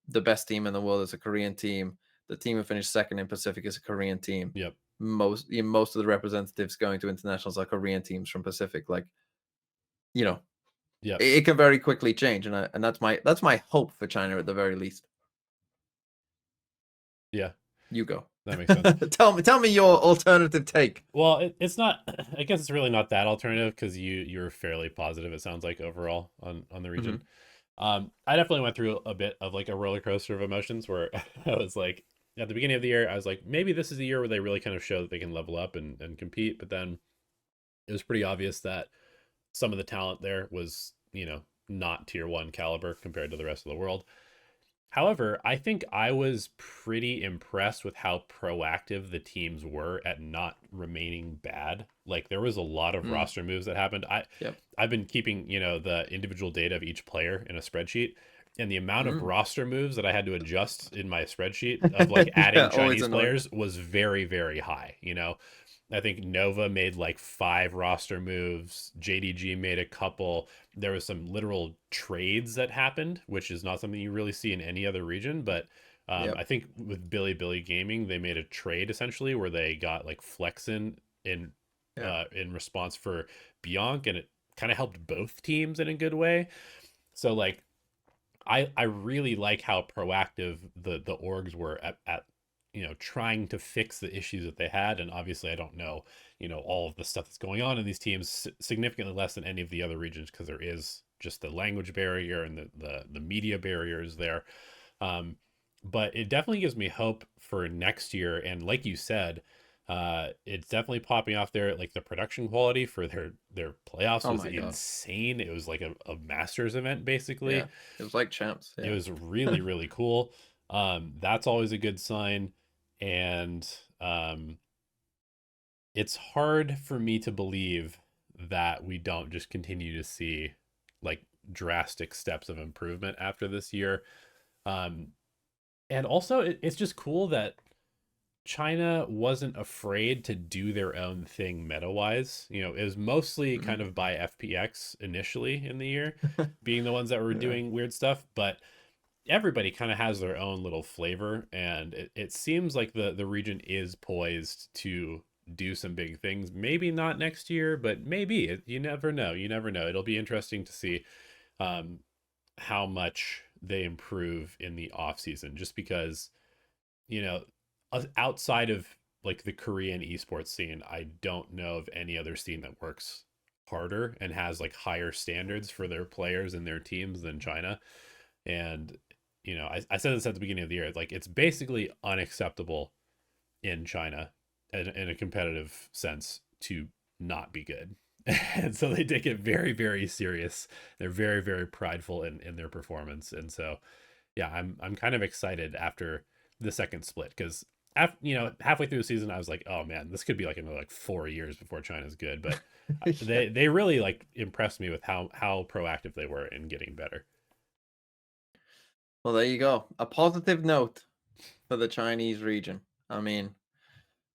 The best team in the world is a Korean team. The team who finished second in Pacific is a Korean team. Yep. Most of the representatives going to internationals are Korean teams from Pacific. Like, you know, Yep. it can very quickly change, and that's my hope for China at the very least. Yeah. You go. That makes sense. Tell me your alternative take. Well, it's not. I guess it's really not that alternative because you're fairly positive. It sounds like overall on the region. Mhm. I definitely went through a bit of like a roller coaster of emotions where I was like, at the beginning of the year, I was like, maybe this is the year where they really kind of show that they can level up and compete. But then it was pretty obvious that some of the talent there was, not tier one caliber compared to the rest of the world. However, I think I was pretty impressed with how proactive the teams were at not remaining bad. Like there was a lot of Mm, roster moves that happened. yep. I've been keeping, the individual data of each player in a spreadsheet, and the amount of Mm. roster moves that I had to adjust in my spreadsheet of like adding Yeah, always Chinese annoying. players was very, very high. I think Nova made like 5 roster moves. JDG made a couple. There was some literal trades that happened, which is not something you really see in any other region. But I Yep. think with Billy Gaming, they made a trade essentially where they got like Flexin in Yeah. in response for Bianc, and it kind of helped both teams in a good way. So like I really like how proactive the orgs were at trying to fix the issues that they had. And obviously I don't know all of the stuff that's going on in these teams significantly less than any of the other regions because there is just the language barrier and the media barriers there. um, but it definitely gives me hope for next year. And like you said, it's definitely popping off there. Like the production quality for their playoffs Oh was my god. insane. It was like a Masters event basically. Yeah. It was like champs. It Yeah. was really, really cool. That's always a good sign. And um, it's hard for me to believe that we don't just continue to see like drastic steps of improvement after this year. Um, and also, it's just cool that China wasn't afraid to do their own thing meta wise. It was mostly Mhm. kind of by FPX initially in the year, being the ones that were Yeah. doing weird stuff. But everybody kind of has their own little flavor, and it seems like the region is poised to do some big things. Maybe not next year, but maybe. You never know. You never know. It'll be interesting to see um, how much they improve in the off season, just because you know outside of like the Korean esports scene, I don't know of any other scene that works harder and has like higher standards for their players and their teams than China. And I said this at the beginning of the year, like it's basically unacceptable in China in a competitive sense to not be good. And so they take it very, very serious. They're very, very prideful in their performance. And so, yeah, I'm kind of excited after the second split because halfway through the season I was like, oh man, this could be like another like 4 years before China's good. But Yeah. they really like impressed me with how proactive they were in getting better. Well, there you go. A positive note for the Chinese region. I mean,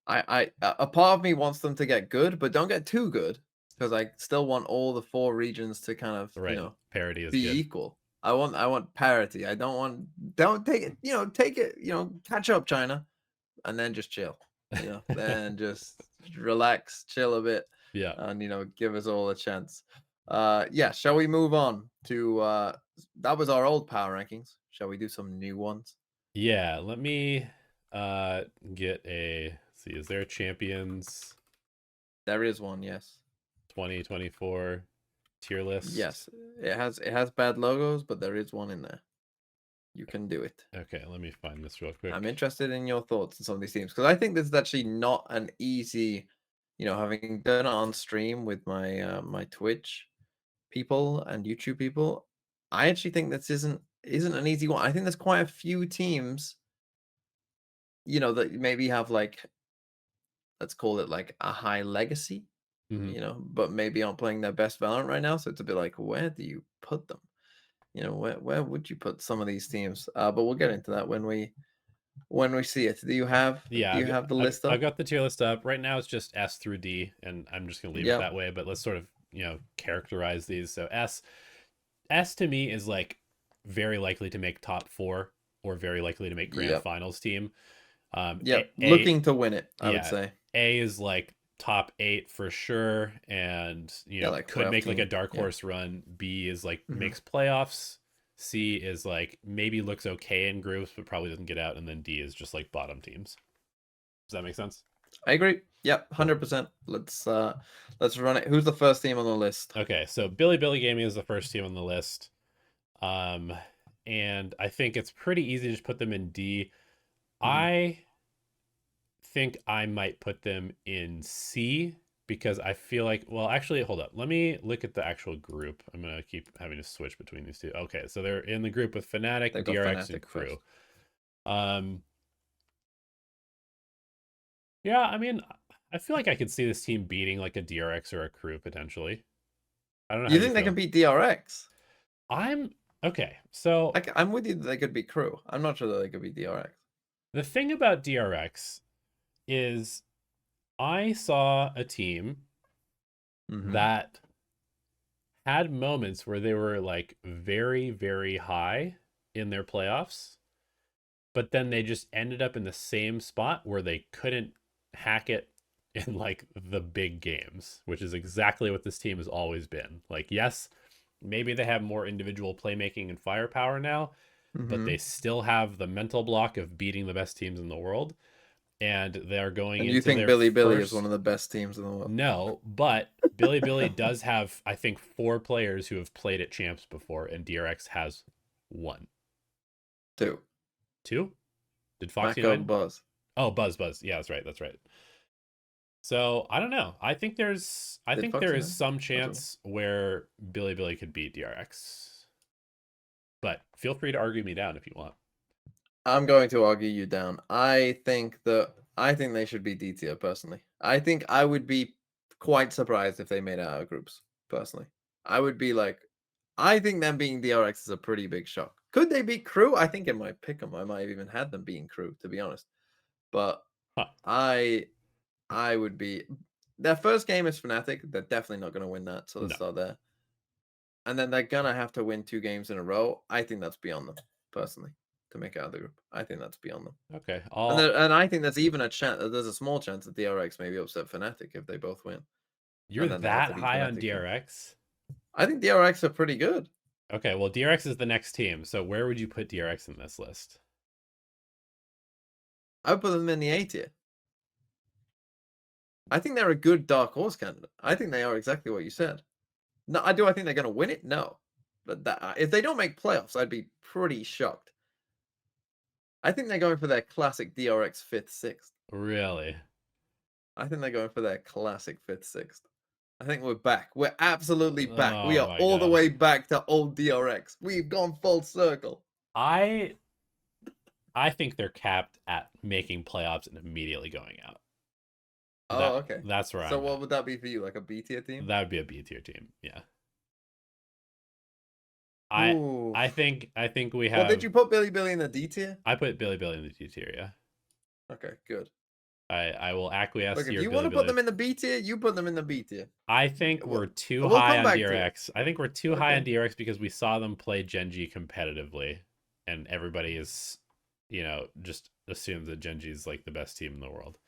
a part of me wants them to get good, but don't get too good because I still want all the four regions to kind of, Right, parity is be good. equal. I want parity. I don't take it, take it, catch up China and then just chill. Then just relax, chill a bit Yeah, and give us all a chance. Yeah, shall we move on to that was our old power rankings. Shall we do some new ones? yeah. Let me uh get see. Is there a champions There is one, yes. 2024 tier list? Yes, it has bad logos, but there is one in there. You can do it. Okay, let me find this real I'm quick. interested in your thoughts on some of these teams because I think this is actually not an easy, having done it on stream with my Twitch people and YouTube people. I actually think this isn't an easy one. I think there's quite a few teams, that maybe have like, let's call it like a high legacy, Hmm. but maybe aren't playing their best Valorant right now. So it's a bit like, where do you put them? Where would you put some of these teams? But we'll get into that when we see it. Do you have Yeah, do you have the I've list I've up? got the tier list up right now. It's just S through D, and I'm just gonna leave it Yep. that way. But let's sort of characterize these. So S to me is like very likely to make top four or very likely to make grand Yep. finals team. Yep. Looking to win it, I would Yeah, say. A is like top eight for sure, and Yeah, like could playoff make like a team. dark Yeah. horse run. B is like Hmm. makes playoffs. C is like maybe looks okay in groups, but probably doesn't get out. And then D is just like bottom teams. Does that make sense? I agree. Yep, Cool. 100%. Let's run it. Who's the first team on the list? Okay, so Billy Gaming is the first team on the list. Um, and I think it's pretty easy to just put them in D. Hmm. I think I might put them in C because I feel like, well, actually, hold up. Let me look at the actual group. I'm going to keep having to switch between these two. Okay, so they're in the group with Fnatic, They've got DRX, and Fnatic Crew. first. Um, yeah, I mean, I feel like I could see this team beating like a DRX or a Crew potentially. I don't know how You you think they can feel. beat DRX? I'm okay. So I'm with you that they could beat Crew. I'm not sure that they could beat DRX. the thing about DRX is I saw a team Hmm. that had moments where they were like very, very high in their playoffs, but then they just ended up in the same spot where they couldn't hack it in like the big games, which is exactly what this team has always been. Like, yes, maybe they have more individual playmaking and firepower now, but Hmm. they still have the mental block of beating the best teams in the world. And they're going And you into think their Billy is one first. of the best teams in the world? No, but Billy does have, I think, four players who have played at champs before, and DRX has one. Two. Two? Did Foxy Mako, Nine? Buzz. Oh, Buzz. Yeah, that's right. That's right. So I don't know. I Did think there Foxy is know? some I don't know. chance where Billy could beat DRX. But feel free to argue me down if you want. I'm going to argue you down. I think they should be D tier personally. I think I would be quite surprised if they made it out of groups, personally. I would be like, I think them being DRX is a pretty big shock. Could they beat Crew? I think it might pick them. I might have even had them being Crew, to be honest. But Huh. I I would be their first game is Fnatic. They're definitely not gonna win that, so let's No. start there. And then they're gonna have to win 2 games in a row. I think that's beyond them, personally, to make it out of the group. I think that's beyond them. Okay. And I think there's even a chance. There's a small chance that DRX maybe upset Fnatic if they both win, You're and then they have that to beat high on Fnatic again. DRX? I think DRX are pretty good. Okay, well DRX is the next team. So where would you put DRX in this list? I would put them in the A tier. I think they're a good dark horse candidate. I think they are exactly what you said. No, I do. I think they're going to win it. No, but if they don't make playoffs, I'd be pretty shocked. I think they're going for their classic DRX fifth, sixth. Really? I think they're going for their classic fifth, sixth. I think we're back. We're absolutely back. We Oh are my all the god. way back to old DRX. We've gone full circle. I I think they're capped at making playoffs and immediately going out. Oh, okay. That's where So I'm what at. would that be for you? Like a B tier team? That would be a B tier team. Yeah. I Ooh. I think we Well, did have you put Billy in the D tier? I put Billy in the D tier, yeah. Okay, good. I will acquiesce Look, to if your you want to put Billy. them in the B tier, you put them in the B tier. I think We'll, we're too we'll high come on back to it. DRX. I think we're too high on Okay. DRX because we saw them play GenG competitively, and everybody is, just assumes that GenG is like the best team in the world.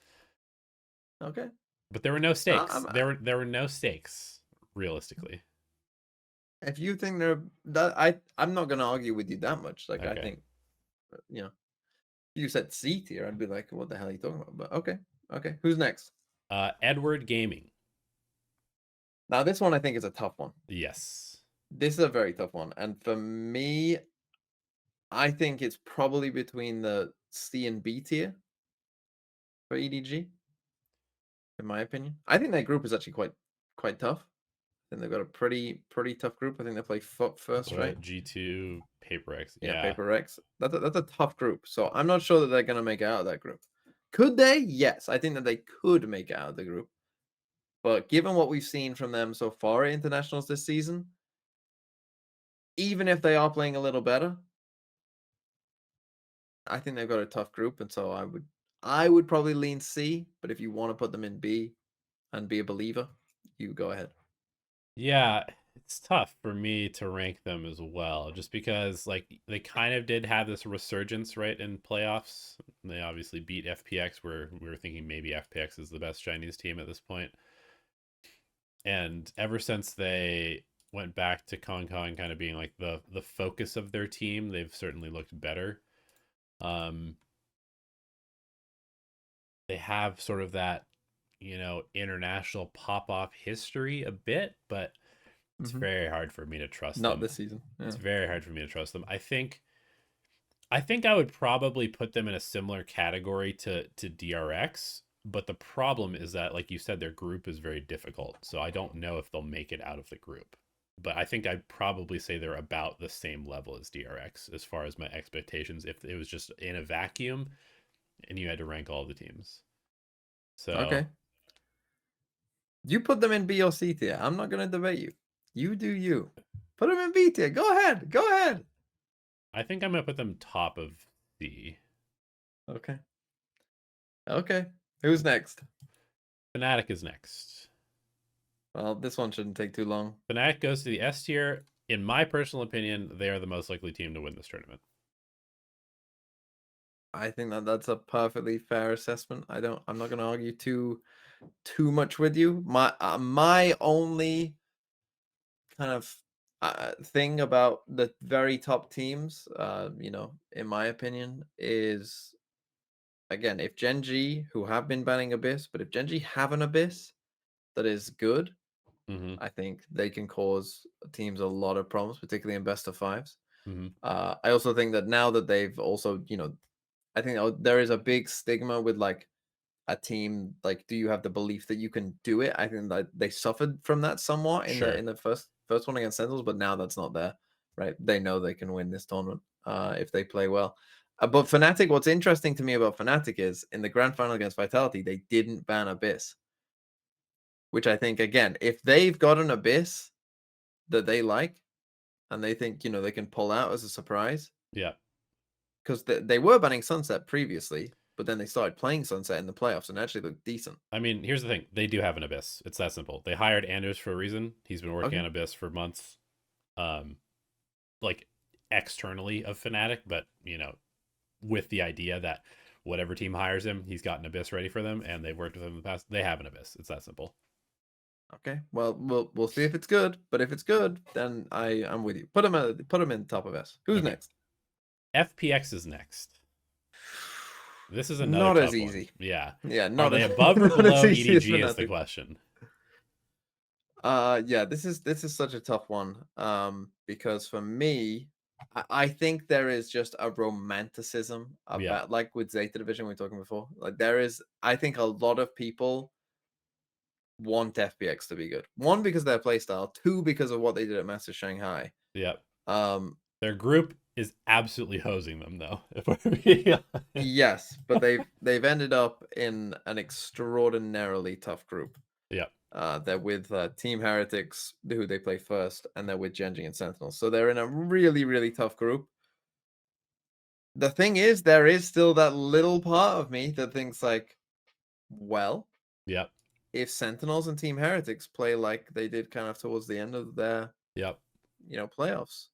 Okay. But there were no No, stakes. There were no stakes realistically. if you think they're that, I'm not gonna argue with you that much. Like I Okay. think, you know, if you said C tier, I'd be like, what the hell are you talking about? But okay, okay. Who's next? Edward Gaming. Now this one I think is a tough one. Yes. This is a very tough one, and for me, I think it's probably between the C and B tier for EDG, in my opinion. I think that group is actually quite tough. I think they've got a pretty tough group. I think they play FUT first, right? What G2 Paper X? Yeah, Yeah. Paper Rex. That's a tough group. So I'm not sure that they're gonna make it out of that group. Could they? Yes, I think that they could make it out of the group. But given what we've seen from them so far at internationals this season, even if they are playing a little better, I think they've got a tough group, and so I would probably lean C. But if you want to put them in B and be a believer, you go ahead. Yeah, it's tough for me to rank them as well, just because like they kind of did have this resurgence right in playoffs. They obviously beat FPX, where we were thinking maybe FPX is the best Chinese team at this point. And ever since they went back to Kong Kong kind of being like the focus of their team, they've certainly looked better. Um, they have sort of that, international pop off history a bit, but it's Hmm. very hard for me to trust Not them. this season. It's Yeah. very hard for me to trust them. I think I would probably put them in a similar category to DRX, but the problem is that like you said their group is very difficult. So I don't know if they'll make it out of the group. But I think I'd probably say they're about the same level as DRX as far as my expectations if it was just in a vacuum and you had to rank all the teams. So, Okay. You put them in B or C tier. I'm not gonna debate you. You do you. Put them in B tier. Go ahead. Go ahead. I think I'm going to put them top of C. Okay. Okay. Who's next? Fnatic is next. Well, this one shouldn't take too long. Fnatic goes to the S tier. In my personal opinion, they are the most likely team to win this tournament. I think that that's a perfectly fair assessment. I'm not going to argue too much with you. My only kind of thing about the very top teams, in my opinion, is again, if GenG, who have been banning Abyss, but if GenG have an Abyss that is good, Mm-hmm. I think they can cause teams a lot of problems, particularly in best of fives. Mm-hmm. I also think that now that they've also, I think there is a big stigma with like a team. Like, do you have the belief that you can do it? I think that they suffered from that somewhat in the Sure. first one against Sentinels, but now that's not there. Right? They know they can win this tournament if they play well. But Fnatic, what's interesting to me about Fnatic is in the grand final against Vitality, they didn't ban Abyss, which I think again, if they've got an Abyss that they like and they think they can pull out as a surprise, Yeah. because they were banning Sunset previously, but then they started playing Sunset in the playoffs and actually looked decent. I mean, here's the thing. They do have an Abyss. It's that simple. They hired Anders for a reason. He's been working Okay, on Abyss for months. Um, like externally of Fnatic, but with the idea that whatever team hires him, he's got an Abyss ready for them, and they've worked with him in the past. They have an Abyss. It's that simple. okay. Well, we'll see if it's good, but if it's good, then I'm with you. Put him in top of S. Who's Okay. next? FPX is next. This is another Not as tough one. easy. Yeah. Yeah, Are not they as above or not as below easy as EDG is the Fnatic. question. Yeah, this is such a tough one. Because for me, I think there is just a romanticism Yeah. about like with Zeta Division we were talking before. Like there is, I think a lot of people want FPX to be good. One, because of their playstyle. Two, because of what they did at Masters Shanghai. Yep. Um, Their group is absolutely hosing them, though. If we're being honest. yes, but they've ended up in an extraordinarily tough group. Yep. They're with Team Heretics, who they play first, and they're with GenG and Sentinel. So they're in a really, really tough group. The thing is, there is still that little part of me that thinks like, well, Yep. if Sentinels and Team Heretics play like they did kind of towards the end of their, Yep. playoffs,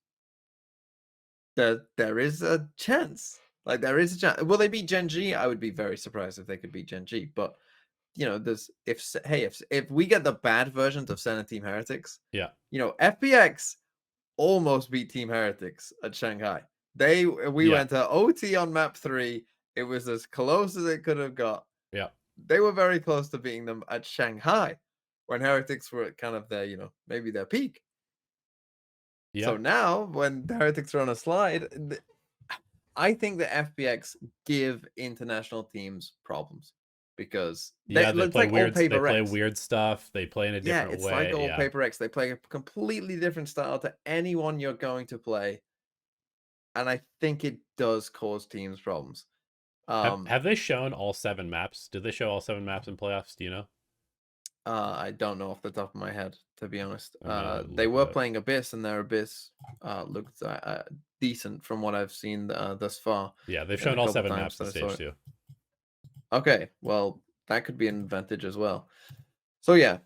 there is a chance. Like there is a chance. Will they beat GenG? I would be very surprised if they could beat GenG. But there's if we get the bad versions of Sen and Team Heretics, Yeah. FPX almost beat Team Heretics at Shanghai. We Yeah. went to OT on map 3. It was as close as it could have got. Yeah. They were very close to beating them at Shanghai when Heretics were at kind of their, maybe their peak. Yeah. So now when the Heretics are on a slide, I think the FPX give international teams problems because Yeah. They it's play like old weird. They paper play Rex. weird stuff. They play in a Yeah, different it's like way. old Yeah. paper X. They play a completely different style to anyone you're going to play, and I think it does cause teams problems. Have they shown all 7 maps? Did they show all 7 maps in playoffs? Do you know? I don't know off the top of my head, to be honest. I'm gonna They look it were up. playing Abyss, and their Abyss looked decent from what I've seen thus far Yeah, they've in shown the all couple 7 times maps that to I saw stage it. 2. Okay, well, that could be an advantage as well. So yeah,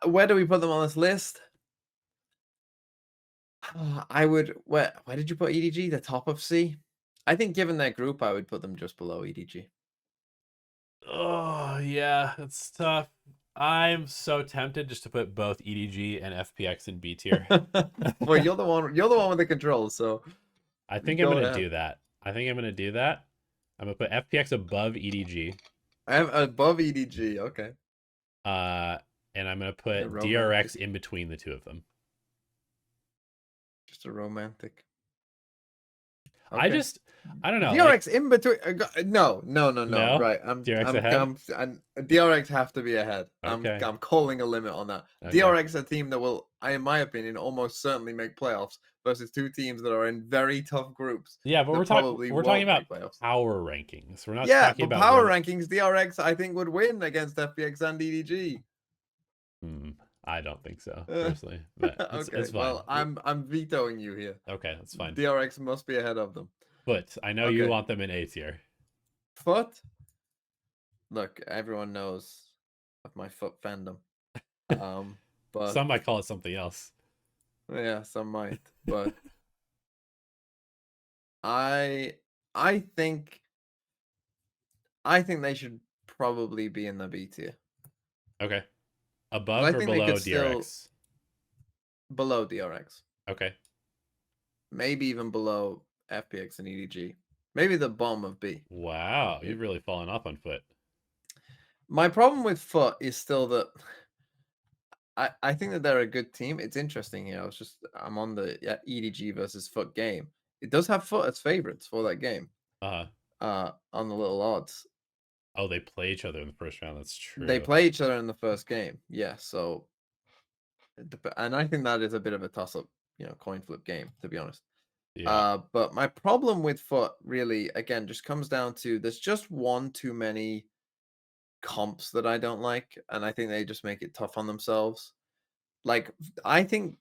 where do we put them on this list? I would. Where did you put EDG? The top of C? I think given their group, I would put them just below EDG. Oh yeah, it's tough. I'm so tempted just to put both EDG and FPX in B tier. Well, you're the one. You're the one with the controls, so I think I'm go gonna ahead. do that. I think I'm gonna do that. I'm gonna put FPX above EDG. I am above EDG. Okay, Uh, and I'm gonna the put DRX romantic, in between the two of them. just a romantic. I Okay. just, I don't know, like DRX in between. No, no, no, no. no Right. DRX ahead. DRX have to be ahead. Okay, I'm calling a limit on that. okay, DRX a team that will, in my opinion, almost certainly make playoffs versus two teams that are in very tough groups yeah, but that probably we're talking won't about make playoffs. power rankings. We're not Yeah, talking but about power whether. rankings, DRX I think would win against FPX and DDG. Hmm, I don't think so personally, but Okay, it's fine. well, I'm vetoing you here. Okay, that's fine. DRX must be ahead of them. But I know you Okay, want them in A tier. foot. Look, everyone knows of my foot fandom. But Some might call it something else. yeah, some might. But I I think I think they should probably be in the B tier. Okay. 'Cause I Above or think they below could still DRX? below DRX. Okay. Maybe even below FPX and EDG. Maybe the bottom of B. Wow, you've Maybe. really fallen off on foot. My problem with Foot is still that I think that they're a good team. It's interesting, I'm on the EDG versus Foot game. It does have Foot as favorites for that game. Uh-huh. On the little odds. Oh, they play each other in the first round. That's They true. play each other in the first game. Yeah, so and I think that is a bit of a toss up, coin flip game, to be honest. Yeah. But my problem with Foot really again just comes down to there's just one too many comps that I don't like, and I think they just make it tough on themselves. Like I think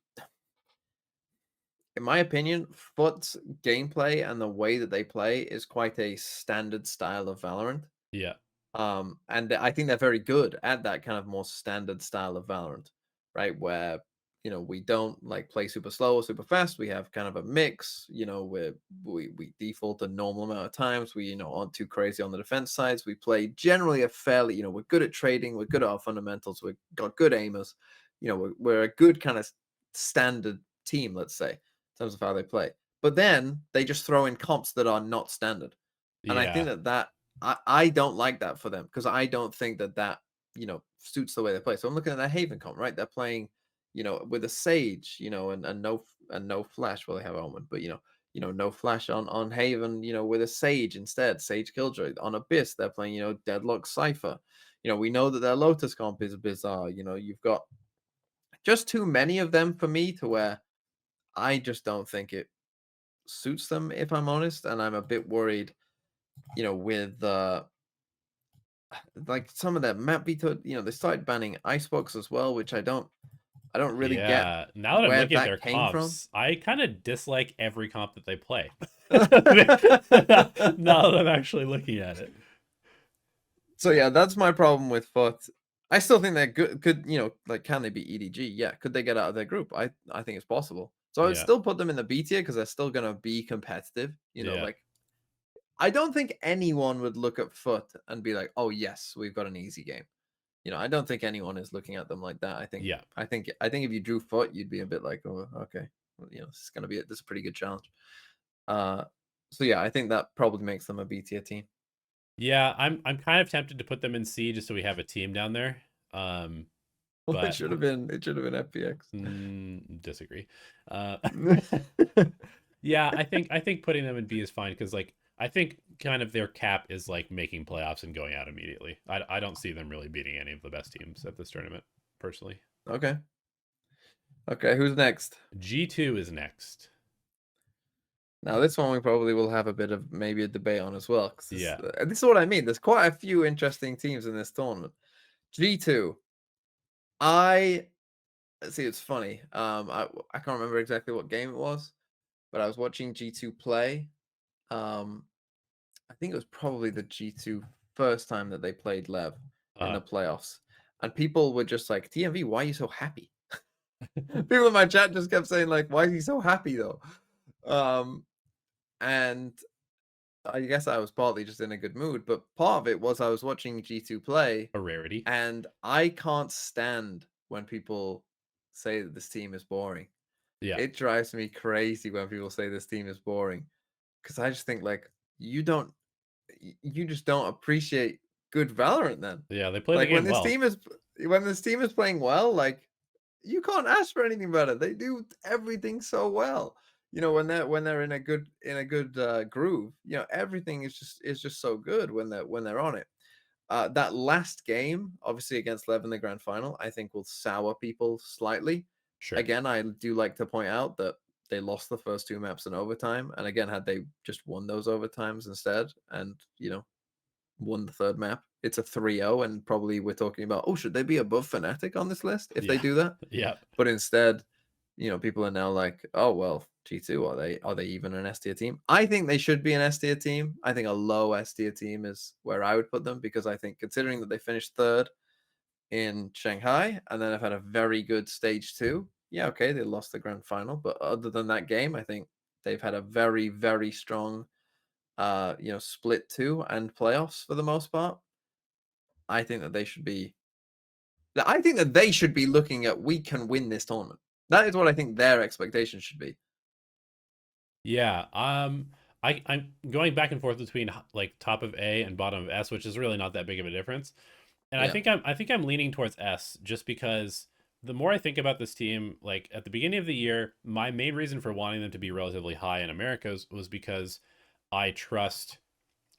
in my opinion, Foot's gameplay and the way that they play is quite a standard style of Valorant. Yeah. And I think they're very good at that kind of more standard style of Valorant, right? Where, we don't like play super slow or super fast. We have kind of a mix, where we default a normal amount of times. We, aren't too crazy on the defense sides. We play generally a fairly, we're good at trading. We're good at our fundamentals. We've got good aimers. We're a good kind of standard team, let's say, in terms of how they play. But then they just throw in comps that are not standard. And I think Yeah. I don't like that for them because I don't think that suits the way they play. So I'm looking at that Haven comp, right? They're playing, with a Sage, and no flash. Well, they have Omen, but no flash on Haven, with a Sage instead. Sage Killjoy on Abyss. They're playing, Deadlock Cipher. We know that their Lotus comp is bizarre. You've got just too many of them for me to where I just don't think it suits them, if I'm honest. And I'm a bit worried, with like some of their map veto, they started banning Icebox as well, which I don't really get Yeah, now that I'm where looking at their that came from. comps, I kind of dislike every comp that they play. Now that I'm actually looking at it. So yeah, that's my problem with Foot. I still think they're good. Could like can they beat EDG? Yeah. Could they get out of their group? I think it's possible. So I would Yeah, still put them in the B tier because they're still gonna be competitive. yeah, Like I don't think anyone would look at Foot and be like, "Oh yes, we've got an easy game." I don't think anyone is looking at them like that. I think yeah. I think I think if you drew Foot, you'd be a bit like, "Oh, okay, well, this is gonna be this is a pretty good challenge." Uh, so yeah, I think that probably makes them a B tier team. Yeah, I'm kind of tempted to put them in C just so we have a team down there. Um, Well, it but should have been FPX. disagree. Uh, yeah, I think putting them in B is fine because like I think kind of their cap is like making playoffs and going out immediately. I don't see them really beating any of the best teams at this tournament personally. Okay. Okay, who's next? G2 is next. Now, this one we probably will have a bit of maybe a debate on as well. Because Yeah. this is what I mean. There's quite a few interesting teams in this tournament. G2. I see. It's funny. I can't remember exactly what game it was, but I was watching G2 play. Um, I think it was probably the G2 first time that they played Lev in Uh the playoffs, and people were just like, "TMV, why are you so happy?" People in my chat just kept saying like, "Why is he so happy though?" Um, and I guess I was partly just in a good mood, but part of it was I was watching G2 play, a rarity. and I can't stand when people say that this team is boring. Yeah. It drives me crazy when people say this team is boring because I just think like you just don't appreciate good Valorant then. Yeah, they play the Like game well. when this team is playing well, like you can't ask for anything better. They do everything so well. When they're in a good groove. Everything is just so good when they're on it. That last game, obviously against Lev in the grand final, I think will sour people slightly. Sure. Again, I do like to point out that they lost the first two maps in overtime, and again, had they just won those overtimes instead, and won the third map, it's a 3-0, and probably we're talking about, oh, should they be above Fnatic on this list if they Yeah. do that? Yeah. But instead, people are now like, oh well, G2, are they even an S tier team? I think they should be an S tier team. I think a low S tier team is where I would put them because I think considering that they finished third in Shanghai and then have had a very good stage two. Yeah, okay, they lost the grand final, but other than that game, I think they've had a very, very strong split two and playoffs for the most part. I think that they should be I think that they should be looking at we can win this tournament. That is what I think their expectations should be. Yeah. I'm going back and forth between like top of A and bottom of S, which is really not that big of a difference. And I Yeah. think I'm leaning towards S just because the more I think about this team, like at the beginning of the year, my main reason for wanting them to be relatively high in Americas was because I trust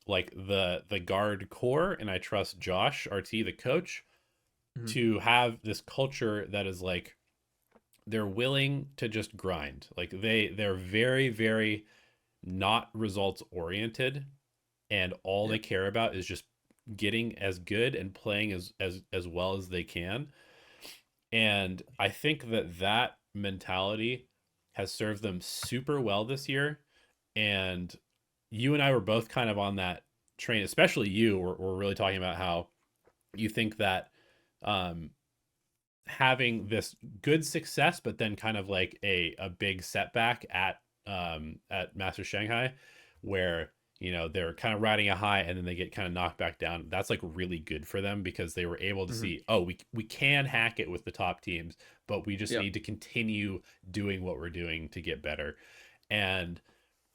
like the guard core and I trust Josh RT the coach Mhm. to have this culture that is like they're willing to just grind. Like they're very very not results oriented and all Yeah. they care about is just getting as good and playing as well as they can. And I think that mentality has served them super well this year. And you and I were both kind of on that train, especially you. We're really talking about how you think that um, having this good success, but then kind of like a big setback at Master Shanghai, where they're kind of riding a high and then they get kind of knocked back down. That's like really good for them because they were able to Mhm. see, oh, we can hack it with the top teams, but we just Yeah. need to continue doing what we're doing to get better. And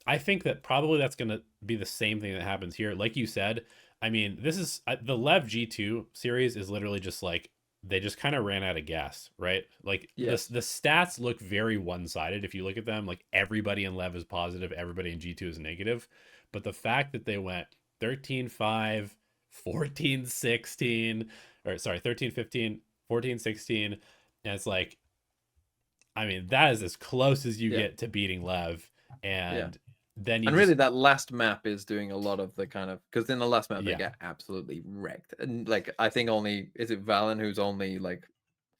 I think that probably that's going to be the same thing that happens here. Like you said, I mean, this is the Lev G2 series is literally just like they just kind of ran out of gas, right? Like Yes. the stats look very one-sided if you look at them. Like everybody in Lev is positive, everybody in G2 is negative. But the fact that they went 13-5 14, 16, or sorry, 13, 15, 14, 16. And it's like, I mean, that is as close as you Yeah, get to beating Lev. yeah. And then you And really, just, that last map is doing a lot of the kind of because in the last map they yeah, get absolutely wrecked, and like I think only is it Valen who's only like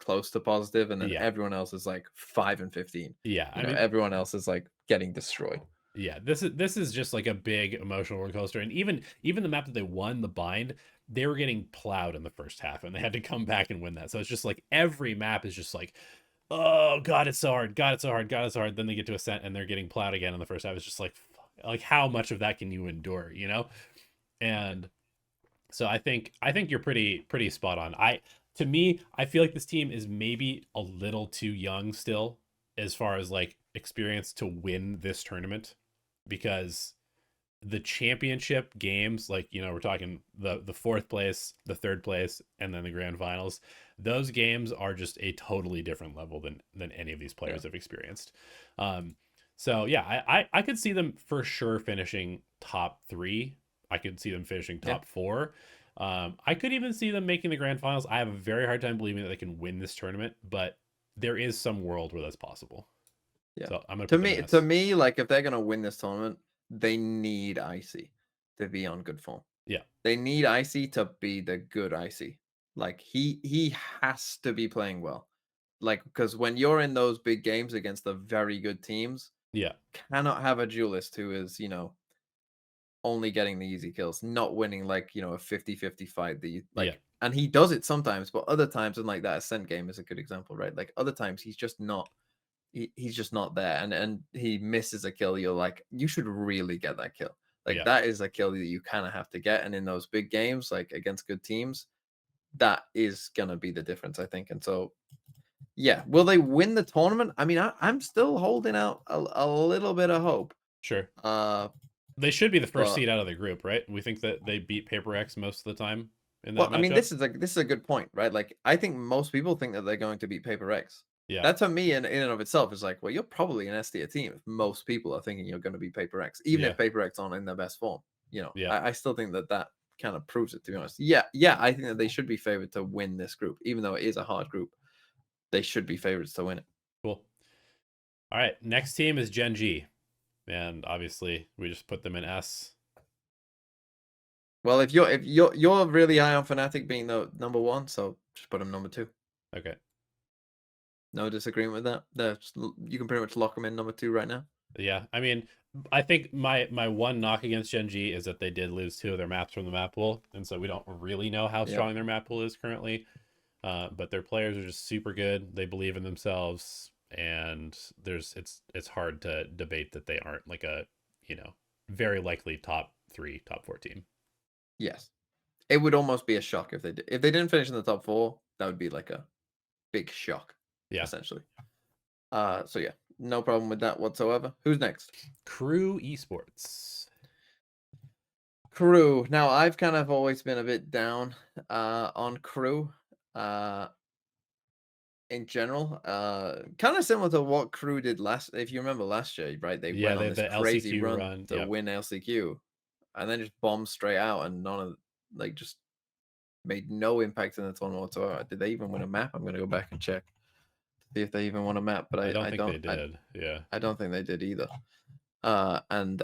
close to positive, and then yeah, everyone else is like 5 and 15. yeah. You I know, mean, everyone else is like getting destroyed. yeah, this is just like a big emotional roller coaster. And even the map that they won, the bind, they were getting plowed in the first half and they had to come back and win that. So it's just like every map is just like, oh god, it's so hard, god, it's so hard, god, it's so hard. Then they get to Ascent and they're getting plowed again in the first half. It's just like, like how much of that can you endure, you know? Yeah, And so I think you're pretty spot on. To me, I feel like this team is maybe a little too young still as far as like experience to win this tournament, because the championship games, like, we're talking the fourth place, the third place, and then the grand finals, those games are just a totally different level than any of these yeah, players have experienced. um so yeah, I could see them for sure finishing top three. I could see them finishing yeah, top four. I could even see them making the grand finals. I have a very hard time believing that they can win this tournament, but there is some world where that's possible. yeah. So I'm gonna To put them in me, to S. me, like if they're gonna win this tournament, they need Icy to be on good form. Yeah, They need Icy to be the good Icy. Like he has to be playing well. Like because when you're in those big games against the very good teams, yeah, cannot have a duelist who is, only getting the easy kills, not winning like, a 50-50 fight. The yeah, like and he does it sometimes, but other times, and like that Ascent game is a good example, right? Like other times he's just not he's just not there, and he misses a kill. You're like, you should really get that kill. Like yeah. that is a kill that you kind of have to get. And in those big games, like against good teams, that is gonna be the difference, I think. And so, yeah, will they win the tournament? I mean, I'm still holding out a little bit of hope. Sure. Uh, They should be the first but seed out of the group, right? We think that they beat Paper X most of the time in that well, I mean, matchup. this is a good point, right? Like, I think most people think that they're going to beat Paper X. Yeah, That to me, in and of itself, is like, well, you're probably an S tier team if most people are thinking you're going to be Paper X, even yeah, if Paper X aren't in their best form. yeah. I still think that that kind of proves it. To be honest, yeah, yeah, I think that they should be favored to win this group, even though it is a hard group. They should be favorites to win it. Cool. All right. Next team is GenG. And obviously we just put them in S. Well, if you're really high on Fnatic being the number one, so just put them number two. Okay. No disagreement with that. You can pretty much lock them in number two right now. Yeah. I mean, I think my one knock against GenG is that they did lose two of their maps from the map pool. And so we don't really know how Yep. strong their map pool is currently. But their players are just super good. They believe in themselves, and it's hard to debate that they aren't like a, very likely top three, top four team. Yes. It would almost be a shock if they did. If they didn't finish in the top four, that would be like a big shock, Yeah. essentially. So yeah, no problem with that whatsoever. Who's next? Crew Esports. Crew. Now I've kind of always been a bit down on Crew in general. Kind of similar to what Crew did last, if you remember last year, right? They Yeah, went they on had this the crazy LCQ run run. to Yep. win LCQ and then just bombed straight out and none of like just made no impact in the tournament whatsoever. Did they even win a map? I'm gonna go back and check to see if they even won a map, but I don't I think don't they did. Yeah. I don't think they did either. And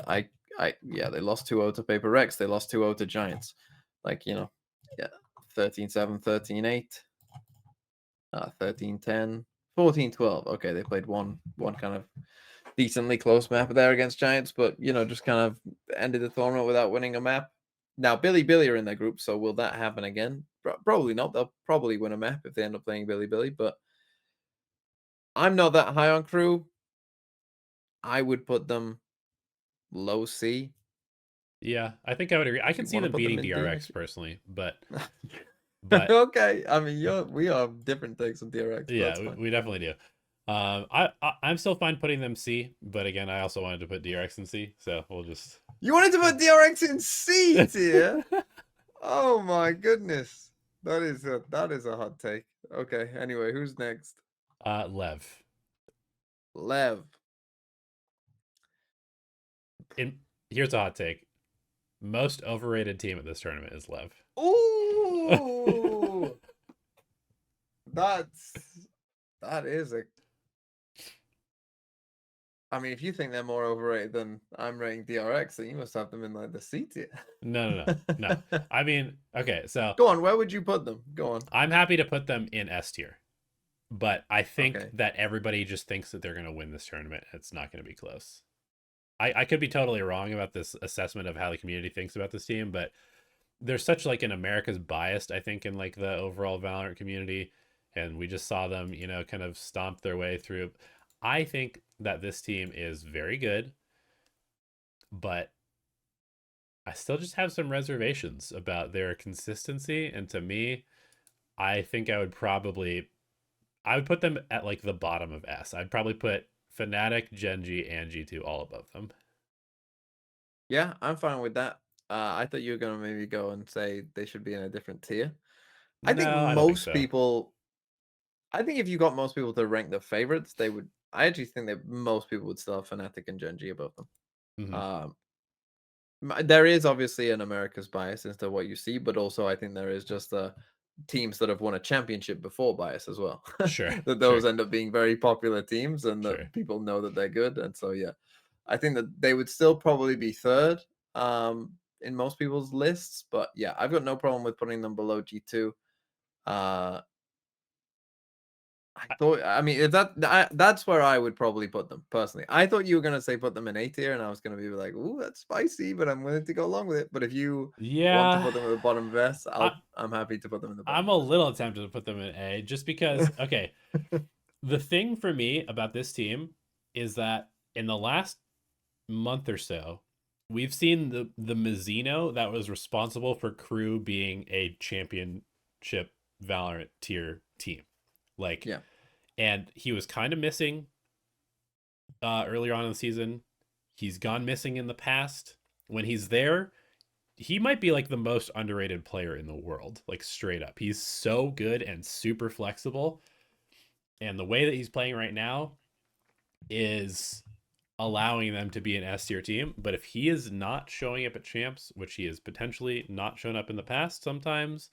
yeah, they lost 2-0 to Paper Rex. They lost 2-0 to Giants. Like, yeah, 13-7, 13-8, 13-10, 14-12. Okay, they played one kind of decently close map there against Giants, but just kind of ended the tournament without winning a map. Now Billy are in their group, so will that happen again? Probably not. They'll probably win a map if they end up playing Billy, but I'm not that high on Crew. I would put them low C. Yeah, I think I would agree. I Do can you see want to them put them beating in D? DRX personally, but Okay. I mean, we are different takes on DRX, but yeah, that's fine. we definitely do. I'm still fine putting them C, but again, I also wanted to put DRX in C, so we'll just You wanted to put DRX in C tier? Oh my goodness. That is a hot take. Okay. Anyway, who's next? Lev. Lev. In Here's a hot take. most overrated team at this tournament is Lev. Ooh, that's that is a. I mean, if you think they're more overrated than I'm rating DRX, then you must have them in like the C tier. No, no, no, no. I mean, okay, so Go on, where would you put them? Go on. I'm happy to put them in S tier, but I think Okay. that everybody just thinks that they're going to win this tournament. It's not going to be close. I could be totally wrong about this assessment of how the community thinks about this team, but there's such like an America's biased, I think, in like the overall Valorant community, and we just saw them, kind of stomp their way through. I think that this team is very good, but I still just have some reservations about their consistency. And to me, I think I would put them at like the bottom of S. I'd probably put Fnatic, GenG, and G2 all above them. Yeah, I'm fine with that. I thought you were gonna maybe go and say they should be in a different tier. I think No, I don't think most so. people. I think if you got most people to rank the favorites, they would. I actually think that most people would still have Fnatic and GenG above them. Hmm. Um, there is obviously an America's bias as to what you see, but also I think there is just teams that have won a championship before bias as well. Sure, That sure, those end up being very popular teams, and sure. that people know that they're good, and so yeah, I think that they would still probably be third in most people's lists. But yeah, I've got no problem with putting them below G2. Uh, I I, thought, I mean, if that's where I would probably put them personally. I thought you were gonna say put them in A tier, and I was gonna be like, "Ooh, that's spicy," but I'm willing to go along with it. But if you want to yeah, put them at the bottom of S, I, I'm happy to put them in the I'm bottom a of little tempted to put them in A just because, okay, the thing for me about this team is that in the last month or so, we've seen the Mizzino that was responsible for Crew being a championship Valorant tier team. Like, Yeah, and he was kind of missing earlier on in the season. He's gone missing in the past. When he's there, he might be like the most underrated player in the world, like straight up. He's so good and super flexible. And the way that he's playing right now is allowing them to be an S tier team. But if he is not showing up at champs, which he has potentially not shown up in the past sometimes,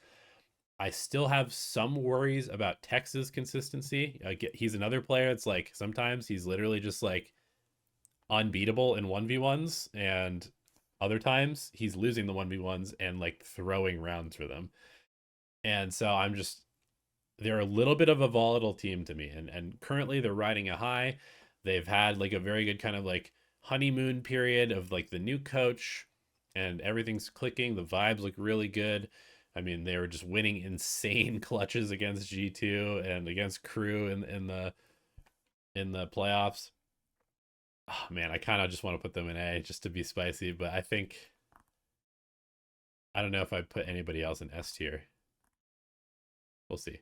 I still have some worries about Tex's consistency. He's another player. It's like sometimes he's literally just like unbeatable in 1v1s, and other times he's losing the 1v1s and like throwing rounds for them. And so they're a little bit of a volatile team to me. And currently they're riding a high. They've had like a very good kind of like honeymoon period of like the new coach, and everything's clicking. The vibes look really good. I mean, they were just winning insane clutches against G2 and against Crew in the playoffs. Oh man, I kind of just want to put them in A just to be spicy, but I don't know if I'd put anybody else in S tier. We'll see.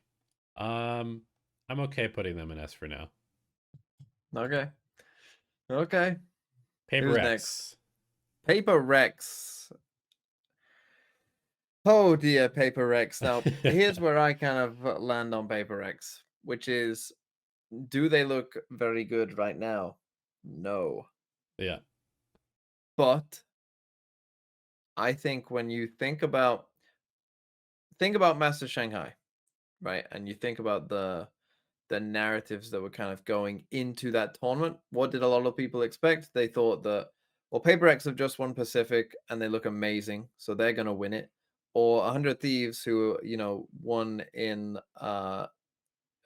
Um, I'm okay putting them in S for now. okay, okay. Paper Who's next? X. Paper Rex. Oh dear, Paper Rex. Now, here's where I kind of land on Paper Rex, which is, do they look very good right now? No. Yeah, But I think when you think about Master Shanghai, right? And you think about the narratives that were kind of going into that tournament. What did a lot of people expect? They thought that, well, Paper X have just won Pacific and they look amazing, so they're gonna win it. Or 100 Thieves, who won in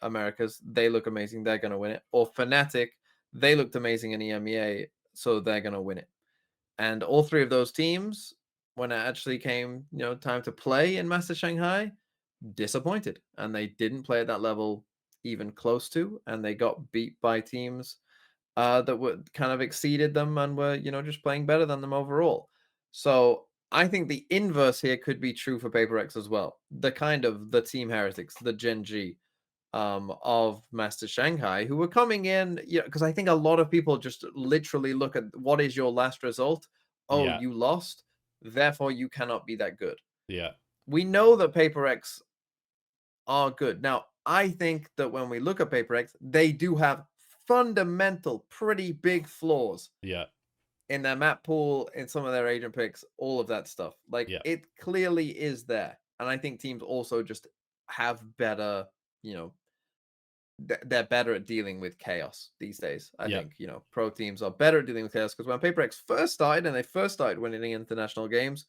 Americas, they look amazing, they're gonna win it. Or Fnatic, they looked amazing in EMEA, so they're gonna win it. And all three of those teams, when it actually came, time to play in Master Shanghai, disappointed, and they didn't play at that level even close to, and they got beat by teams that were kind of exceeded them and were, just playing better than them overall. So I think the inverse here could be true for Paper X as well. The team heretics, the Gen G of Master Shanghai, who were coming in, because I think a lot of people just literally look at what is your last result. Oh, yeah, you lost, therefore you cannot be that good. yeah, We know that Paper X are good. Now, I think that when we look at Paper X, they do have fundamental, pretty big flaws. yeah. in their map pool, in some of their agent picks, all of that stuff. Like Yeah. it clearly is there. And I think teams also just have better, you know, they're better at dealing with chaos these days. I Yeah. think, pro teams are better at dealing with chaos because when PaperX first started and they first started winning international games,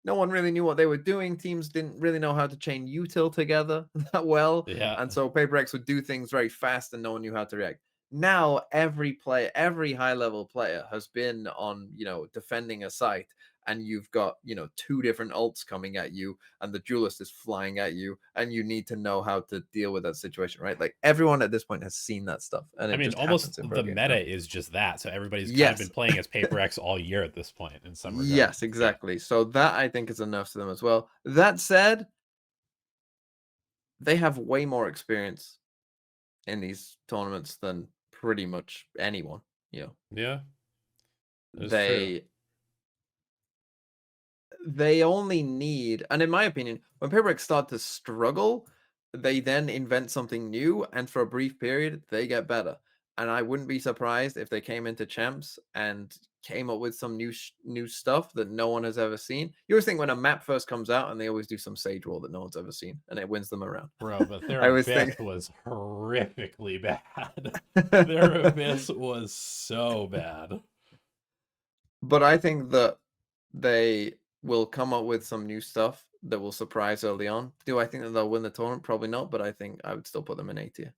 no one really knew what they were doing. Teams didn't really know how to chain util together that well. Yeah. And so PaperX would do things very fast and no one knew how to react. Now every player, every high level player has been on, defending a site and you've got, two different ults coming at you and the duelist is flying at you and you need to know how to deal with that situation, right? Like everyone at this point has seen that stuff and I it mean, just almost happens in pro the games meta now. is just that. So everybody's kind of been Yes. playing as Paper X all year at this point in some regard. Yes, Yeah. exactly. So that I think is enough to them as well. That said, they have way more experience in these tournaments than pretty much anyone. You know, Yeah. That is true. they they only need, and in my opinion, when Paperwork start to struggle, they then invent something new, and for a brief period, they get better. And I wouldn't be surprised if they came into champs and came up with some new stuff that no one has ever seen. You always think when a map first comes out, and they always do some sage roll that no one's ever seen, and it wins them around. Bro, but their I always think, abyss was horrifically bad. Their abyss was so bad. but I think that they will come up with some new stuff that will surprise early on. Do I think that they'll win the tournament? Probably not, but I think I would still put them in A tier.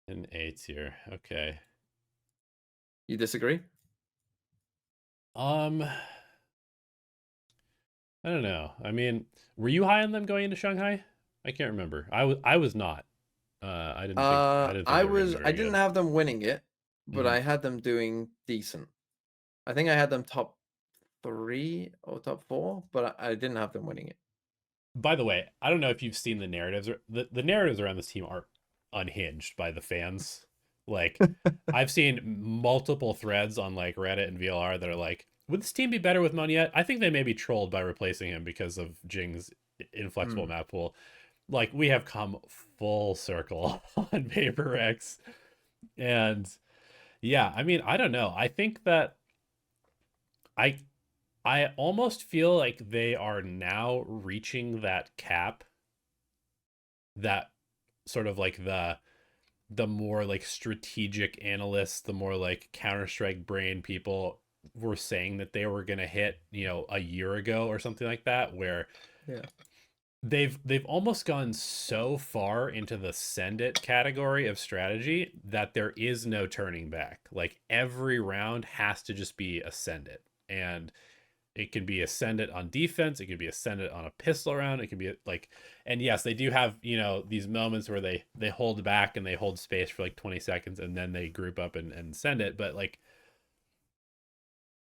An A tier. Okay. You disagree? Um, I don't know. I mean, were you high on them going into Shanghai? I can't remember. I was not. I didn't think they were going to be I very didn't good. have them winning it, but Mhm. I had them doing decent. I think I had them top 3 or top 4, but I didn't have them winning it. By the way, I don't know if you've seen the narratives. The narratives around this team are unhinged by the fans. Like, I've seen multiple threads on like Reddit and VLR that are like, "Would this team be better with Money yet?" I think they may be trolled by replacing him because of Jing's inflexible Hmm. map pool. Like, we have come full circle on Paper X, and yeah, I mean, I don't know. I think that I I almost feel like they are now reaching that cap, that sort of like the more like strategic analysts, the more like Counter-Strike brain people were saying that they were going to hit, a year ago or something like that, where Yeah. they've almost gone so far into the send it category of strategy that there is no turning back. Like every round has to just be a send it. And it can be ascended on defense. It can be ascended on a pistol round. It can be like, and yes, they do have these moments where they hold back and they hold space for like 20 seconds and then they group up and send it. But like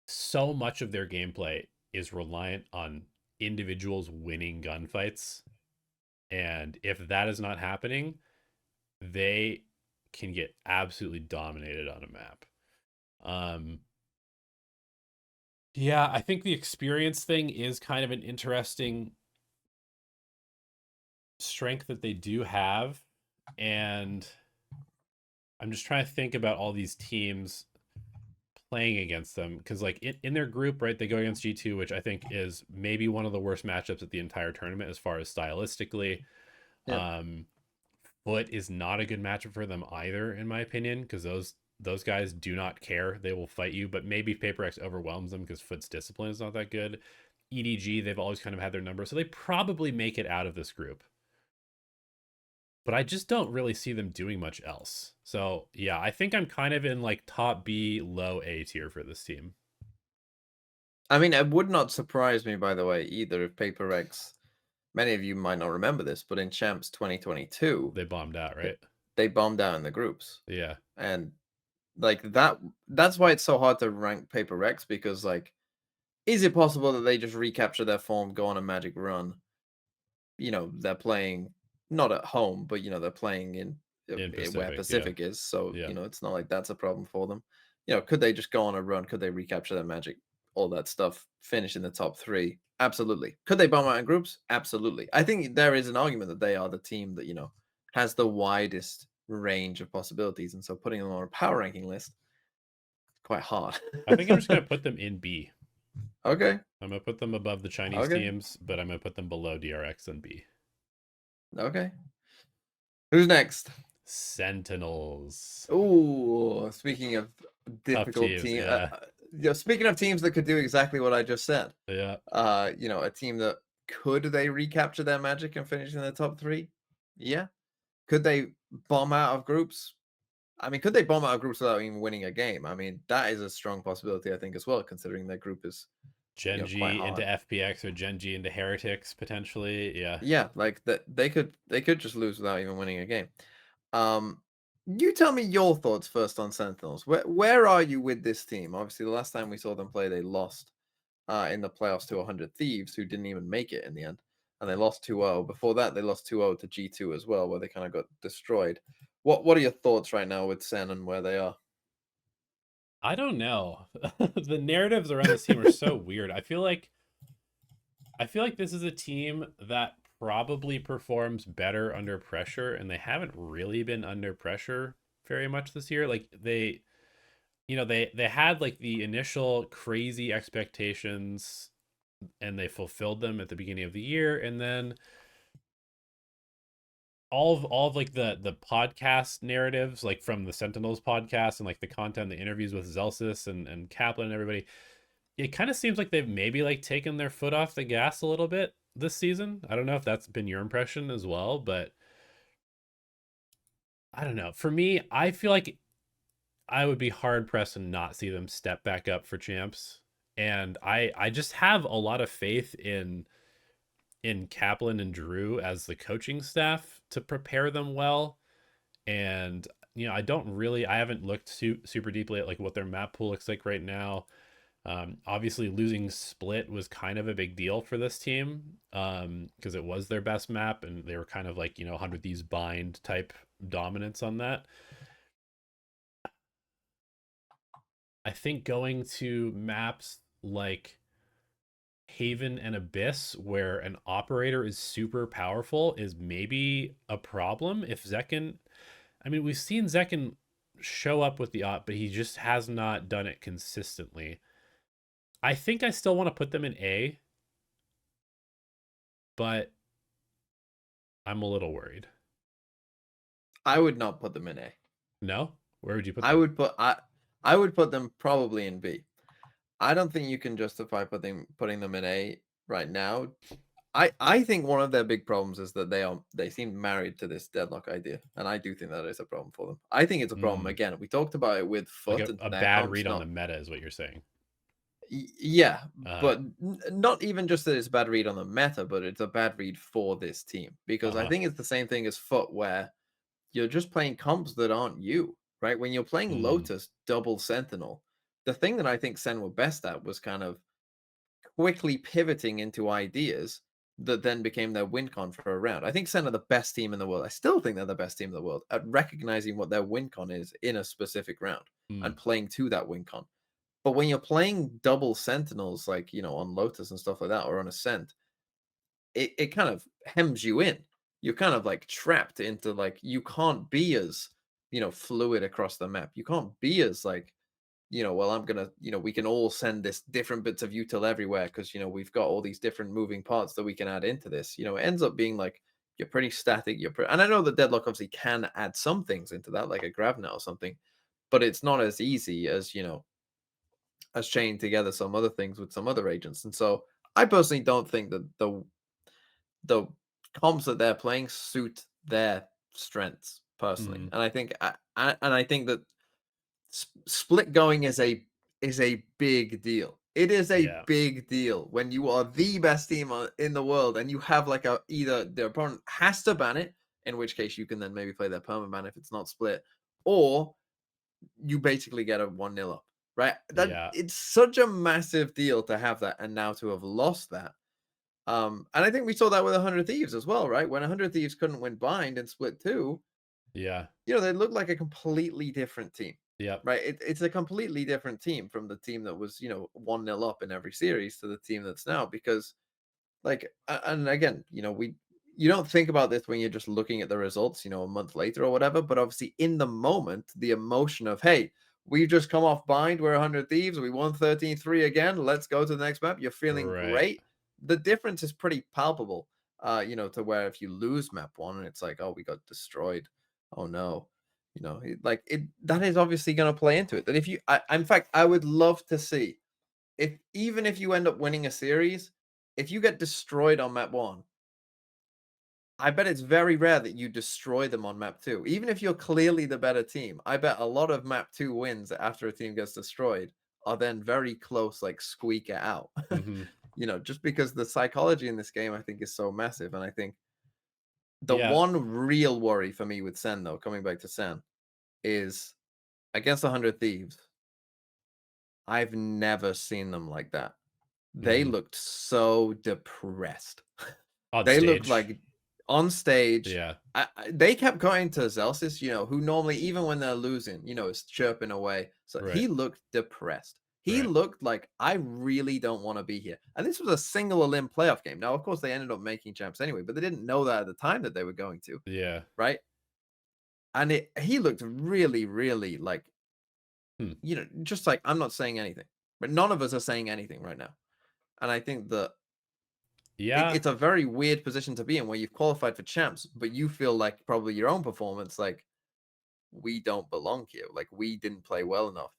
so much of their gameplay is reliant on individuals winning gunfights, and if that is not happening, they can get absolutely dominated on a map. Um, yeah, I think the experience thing is kind of an interesting strength that they do have. And I'm just trying to think about all these teams playing against them because like in their group, right, they go against G2, which I think is maybe one of the worst matchups at the entire tournament as far as stylistically. Yeah. um Foot is not a good matchup for them either, in my opinion, because those guys do not care. They will fight you, but maybe Paper X overwhelms them because Foot's discipline is not that good. EDG, they've always kind of had their number, so they probably make it out of this group, but I just don't really see them doing much else. So yeah, I think I'm kind of in like top B, low A tier for this team. I mean, it would not surprise me, by the way, either if Paper X, many of you might not remember this, but in Champs 2022, They bombed out, th- right? they bombed out in the groups. Yeah, And like that's why it's so hard to rank Paper X because like, is it possible that they just recapture their form, go on a magic run, they're playing not at home, but they're playing in in where Pacific. Yeah, Pacific is. So, yeah. it's not like that's a problem for them. Could they just go on a run? Could they recapture their magic? All that stuff, finish in the top 3. Absolutely. Could they bomb out in groups? Absolutely. I think there is an argument that they are the team that, has the widest range of possibilities. And so putting them on a power ranking list quite hard. I think I'm just gonna put them in B. Okay. I'm gonna put them above the Chinese Okay. teams, but I'm gonna put them below DRX and B. Okay. Who's next? Sentinels. Oh, speaking of Tough difficult teams, team, yeah. speaking of teams that could do exactly what I just said, Yeah. a team that could they recapture their magic and finish in the top three? Yeah. Could they bomb out of groups? I mean, could they bomb out of groups without even winning a game? I mean, that is a strong possibility, I think, as well, considering their group is, quite GenG into hard. FPX or GenG into Heretics potentially. Yeah. Yeah, like that they could just lose without even winning a game. Um, you tell me your thoughts first on Sentinels. Where are you with this team? Obviously, the last time we saw them play, they lost in the playoffs to 100 Thieves, who didn't even make it in the end, and they lost 2-0. Before that, they lost 2-0 to G2 as well, where they kind of got destroyed. What are your thoughts right now with Sen and where they are? I don't know. The narratives around this team are so weird. I feel like this is a team that probably performs better under pressure, and they haven't really been under pressure very much this year. Like they had like the initial crazy expectations and they fulfilled them at the beginning of the year, and then all of like the podcast narratives, like from the Sentinels podcast and like the content, the interviews with Zelsis and Kaplan and everybody, it kind of seems like they've maybe like taken their foot off the gas a little bit this season. I don't know if that's been your impression as well, but I don't know. For me, I feel like I would be hard pressed to not see them step back up for champs. And I just have a lot of faith in Kaplan and Drew as the coaching staff to prepare them well. And I haven't looked super deeply at like what their map pool looks like right now. Obviously, losing Split was kind of a big deal for this team because it was their best map, and they were kind of like 100 Thieves bind type dominance on that. I think going to maps like Haven and Abyss, where an operator is super powerful, is maybe a problem. If Zekken, I mean, we've seen Zekken show up with the op, but he just has not done it consistently. I think I still want to put them in A, but I'm a little worried. I would not put them in A. No? Where would you put I them? would put I would put them probably in B. I don't think you can justify putting them in A right now. I think one of their big problems is that they seem married to this deadlock idea, and I do think that is a problem for them. I think it's a problem. Mm, Again, we talked about it with like Foot, and a their bad comp's read on the not. meta is what you're saying. Yeah, Uh but not even just that it's a bad read on the meta, but it's a bad read for this team because I uh-huh. think it's the same thing as Foot, where you're just playing comps that aren't you, right? When you're playing Mm, Lotus double Sentinel, the thing that I think Sen were best at was kind of quickly pivoting into ideas that then became their win con for a round. I think Sen are the best team in the world. I still think they're the best team in the world at recognizing what their win con is in a specific round mm, and playing to that win con. But when you're playing double Sentinels, like, on Lotus and stuff like that, or on Ascent, it kind of hems you in. You're kind of like trapped into like, you can't be as, fluid across the map. You can't be as like, well, I'm gonna, we can all send this different bits of util everywhere because we've got all these different moving parts that we can add into this. It ends up being like you're pretty static. And I know the deadlock obviously can add some things into that, like a Gravna or something, but it's not as easy as as chaining together some other things with some other agents. And so I personally don't think that the comps that they're playing suit their strengths personally. mm. And I think that split going is a big deal. It is a Yeah. big deal when you are the best team in the world and you have like either the opponent has to ban it, in which case you can then maybe play their perma ban if it's not split, or you basically get a 1-0 up. Right? That Yeah. it's such a massive deal to have that and now to have lost that. And I think we saw that with 100 Thieves as well, right? When 100 Thieves couldn't win bind and split two, Yeah. they look like a completely different team, Yep. right? It's a completely different team from the team that was, 1-0 up in every series to the team that's now because, like, and again, you don't think about this when you're just looking at the results, a month later or whatever, but obviously in the moment, the emotion of, hey, we've just come off bind. We're 100 Thieves. We won 13-3 again. Let's go to the next map. You're feeling Right. great. The difference is pretty palpable, to where if you lose map one and it's like, oh, we got destroyed. Oh no. That is obviously going to play into it. That if in fact, I would love to see even if you end up winning a series, if you get destroyed on map one, I bet it's very rare that you destroy them on map two. Even if you're clearly the better team, I bet a lot of map two wins after a team gets destroyed are then very close, like squeak it out. Mm-hmm. Just because the psychology in this game, I think, is so massive. And I think the Yeah. one real worry for me with Sen, though, coming back to Sen, is against 100 Thieves. I've never seen them like that. They Mm-hmm. looked so depressed. On They looked stage. like on stage. Yeah. They kept going to Zelsis, who normally, even when they're losing, is chirping away. So Right. he looked depressed. He Right. looked like, I really don't want to be here. And this was a single elim playoff game. Now, of course, they ended up making champs anyway, but they didn't know that at the time that they were going to, Yeah. right? And he looked really, really like, Hmm. just like, I'm not saying anything, but none of us are saying anything right now. And I think that Yeah. it's a very weird position to be in where you've qualified for champs, but you feel like probably your own performance, like, we don't belong here. Like, we didn't play well enough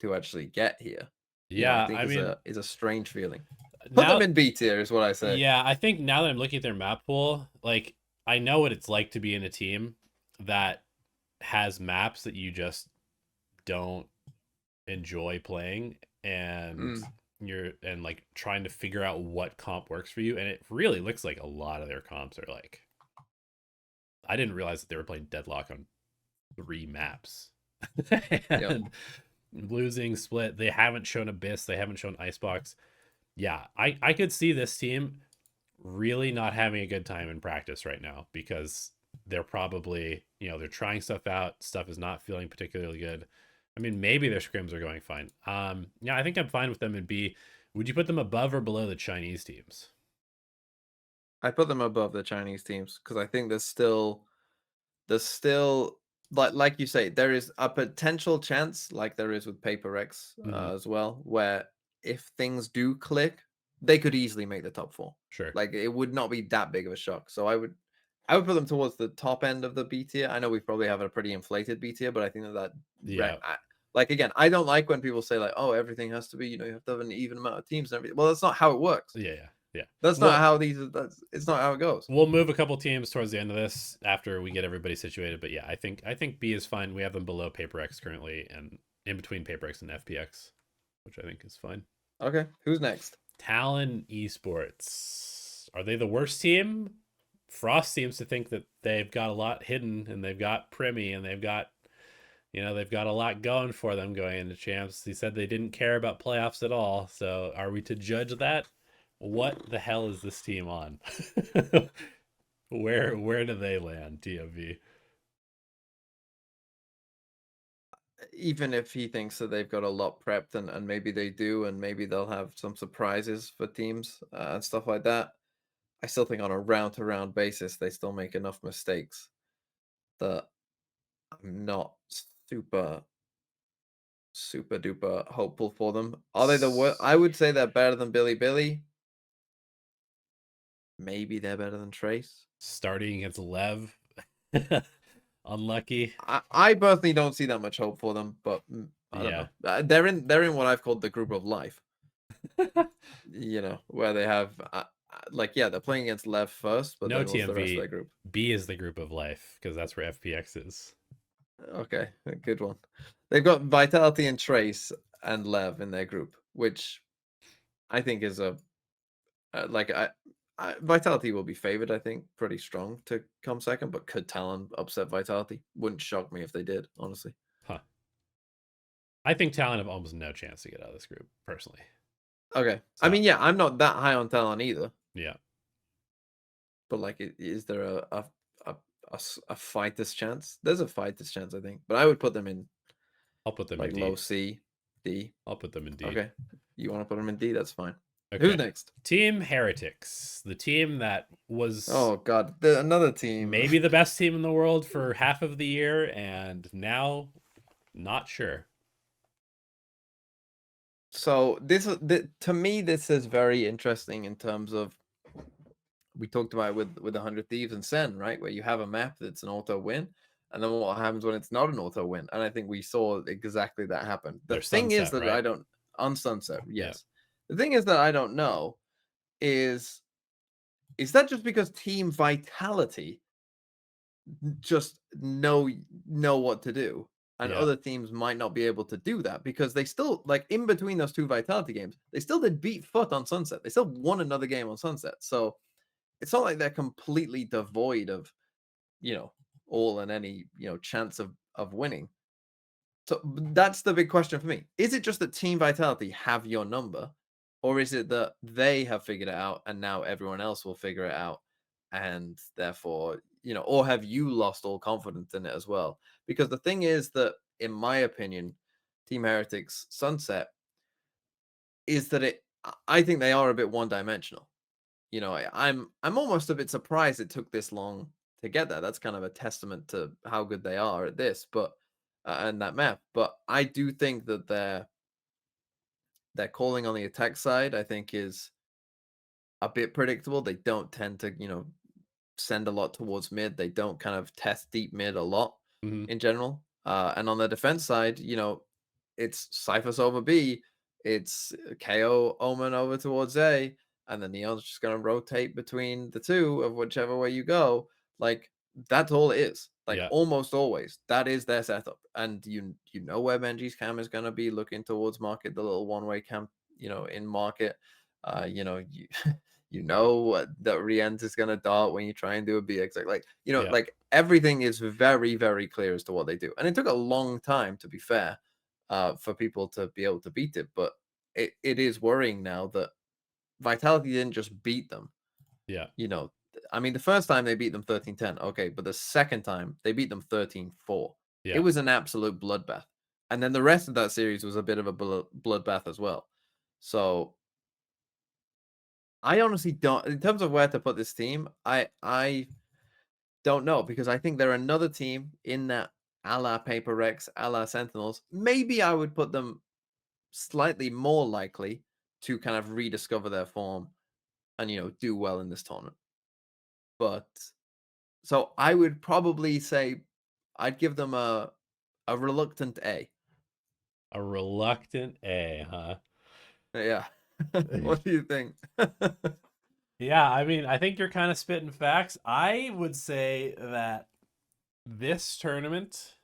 to actually get here. I Yeah. think I mean, is a strange feeling. Put them now, in B tier is what I say. yeah, I think now that I'm looking at their map pool, like I know what it's like to be in a team that has maps that you just don't enjoy playing, and Mm. and like trying to figure out what comp works for you, and it really looks like a lot of their comps are like, I didn't realize that they were playing Deadlock on 3 maps. Yep. And losing Split, they haven't shown Abyss, they haven't shown Icebox. Yeah, I could see this team really not having a good time in practice right now, because they're probably, they're trying stuff out, stuff is not feeling particularly good. I mean, maybe their scrims are going fine. Yeah, I think I'm fine with them in B. Would you put them above or below the Chinese teams? I put them above the Chinese teams because I think there's still like you say, there is a potential chance, like there is with Paper X Mm-hmm. as well, where if things do click, they could easily make the top four. Sure. Like it would not be that big of a shock. So I would put them towards the top end of the B tier. I know we probably have a pretty inflated B tier, but I think Yeah. like again, I don't like when people say like, oh, everything has to be, you have to have an even amount of teams and everything. Well, that's not how it works. Yeah. Yeah. Yeah. That's not Well, how it's not how it goes. we'll move a couple teams towards the end of this after we get everybody situated. But yeah, I think B is fine. We have them below Paper X currently, and in between Paper X and FPX, which I think is fine. Okay, who's next? Talon Esports. Are they the worst team? Frost seems to think that they've got a lot hidden, and they've got Primi, and they've got a lot going for them going into champs. He said they didn't care about playoffs at all. So are we to judge that? What the hell is this team on? Where do they land, TMV? Even if he thinks that they've got a lot prepped and maybe they do, and maybe they'll have some surprises for teams and stuff like that, I still think on a round to round basis, they still make enough mistakes that I'm not super, super duper hopeful for them. Are they the worst? I would say they're better than Billy. Maybe they're better than Trace. Starting against Lev. Unlucky. I personally don't see that much hope for them, but I don't Yeah. know. They're in what I've called the group of life. Where they have they're playing against Lev first, but No then what's the rest of TMV. their group? B is the group of life, because that's where FPX is. Okay, a good one. They've got Vitality and Trace and Lev in their group, which I think is a like Vitality will be favored. I think pretty strong to come second, but could Talon upset Vitality? Wouldn't shock me if they did, honestly. Huh. I think Talon have almost no chance to get out of this group, personally. Okay, I So mean, yeah, I'm not that high on Talon either, yeah, but like, is there a, a fighter's chance? There's a fighter's chance, I think, but I would put them in I'll put them in like D. low C, D. I'll put them in D. Okay, you want to put them in D? That's fine. Who's Okay. next? Team Heretics, the team that was Oh God, another team. maybe the best team in the world for half of the year, and now not sure. So to me, this is very interesting in terms of we talked about it with 100 Thieves and Sen, right? Where you have a map that's an auto win, and then what happens when it's not an auto win? And I think we saw exactly that happen. The Their thing is sunset, that I right? don't on Sunset, Yeah. yes. The thing is that I don't know is is that just because Team Vitality just know what to do, and Yeah. other teams might not be able to do that because they still like in between those two Vitality games, they still did beat Foot on Sunset. They still won another game on Sunset. So it's not like they're completely devoid of, you know, all and any, chance of winning. So that's the big question for me. Is it just that Team Vitality have your number, or is it that they have figured it out and now everyone else will figure it out, and therefore, or have you lost all confidence in it as well? Because the thing is that, in my opinion, Team Heretics Sunset is that I think they are a bit one dimensional. I'm almost a bit surprised it took this long to get there. That's kind of a testament to how good they are at this, but and that map. But I do think that their calling on the attack side, I think, is a bit predictable. They don't tend to, send a lot towards mid. They don't kind of test deep mid a lot Hmm. in general. And on the defense side, it's Cyphers over B, it's KO Omen over towards A, and the Neon's just gonna rotate between the two of whichever way you go. Like that's all it is. Like Yeah. almost always, that is their setup. And you know where Benji's cam is gonna be looking towards market, the little one-way cam, in market. You you know that Rienz is gonna dart when you try and do a BX. Yeah. Like everything is very, very clear as to what they do. And it took a long time, to be fair, for people to be able to beat it. But it is worrying now that Vitality didn't just beat them. Yeah. I mean, the first time they beat them 13-10, okay, but the second time they beat them 13-4. It Yeah. was an absolute bloodbath. And then the rest of that series was a bit of a bloodbath as well. So I honestly don't, in terms of where to put this team, I don't know because I think they're another team in that a la Paper Rex, a la Sentinels. Maybe I would put them slightly more likely to kind of rediscover their form and do well in this tournament. But so I would probably say I'd give them a reluctant A. A reluctant A, huh? Yeah. What do you think? Yeah, I mean, I think you're kind of spitting facts. I would say that this tournament,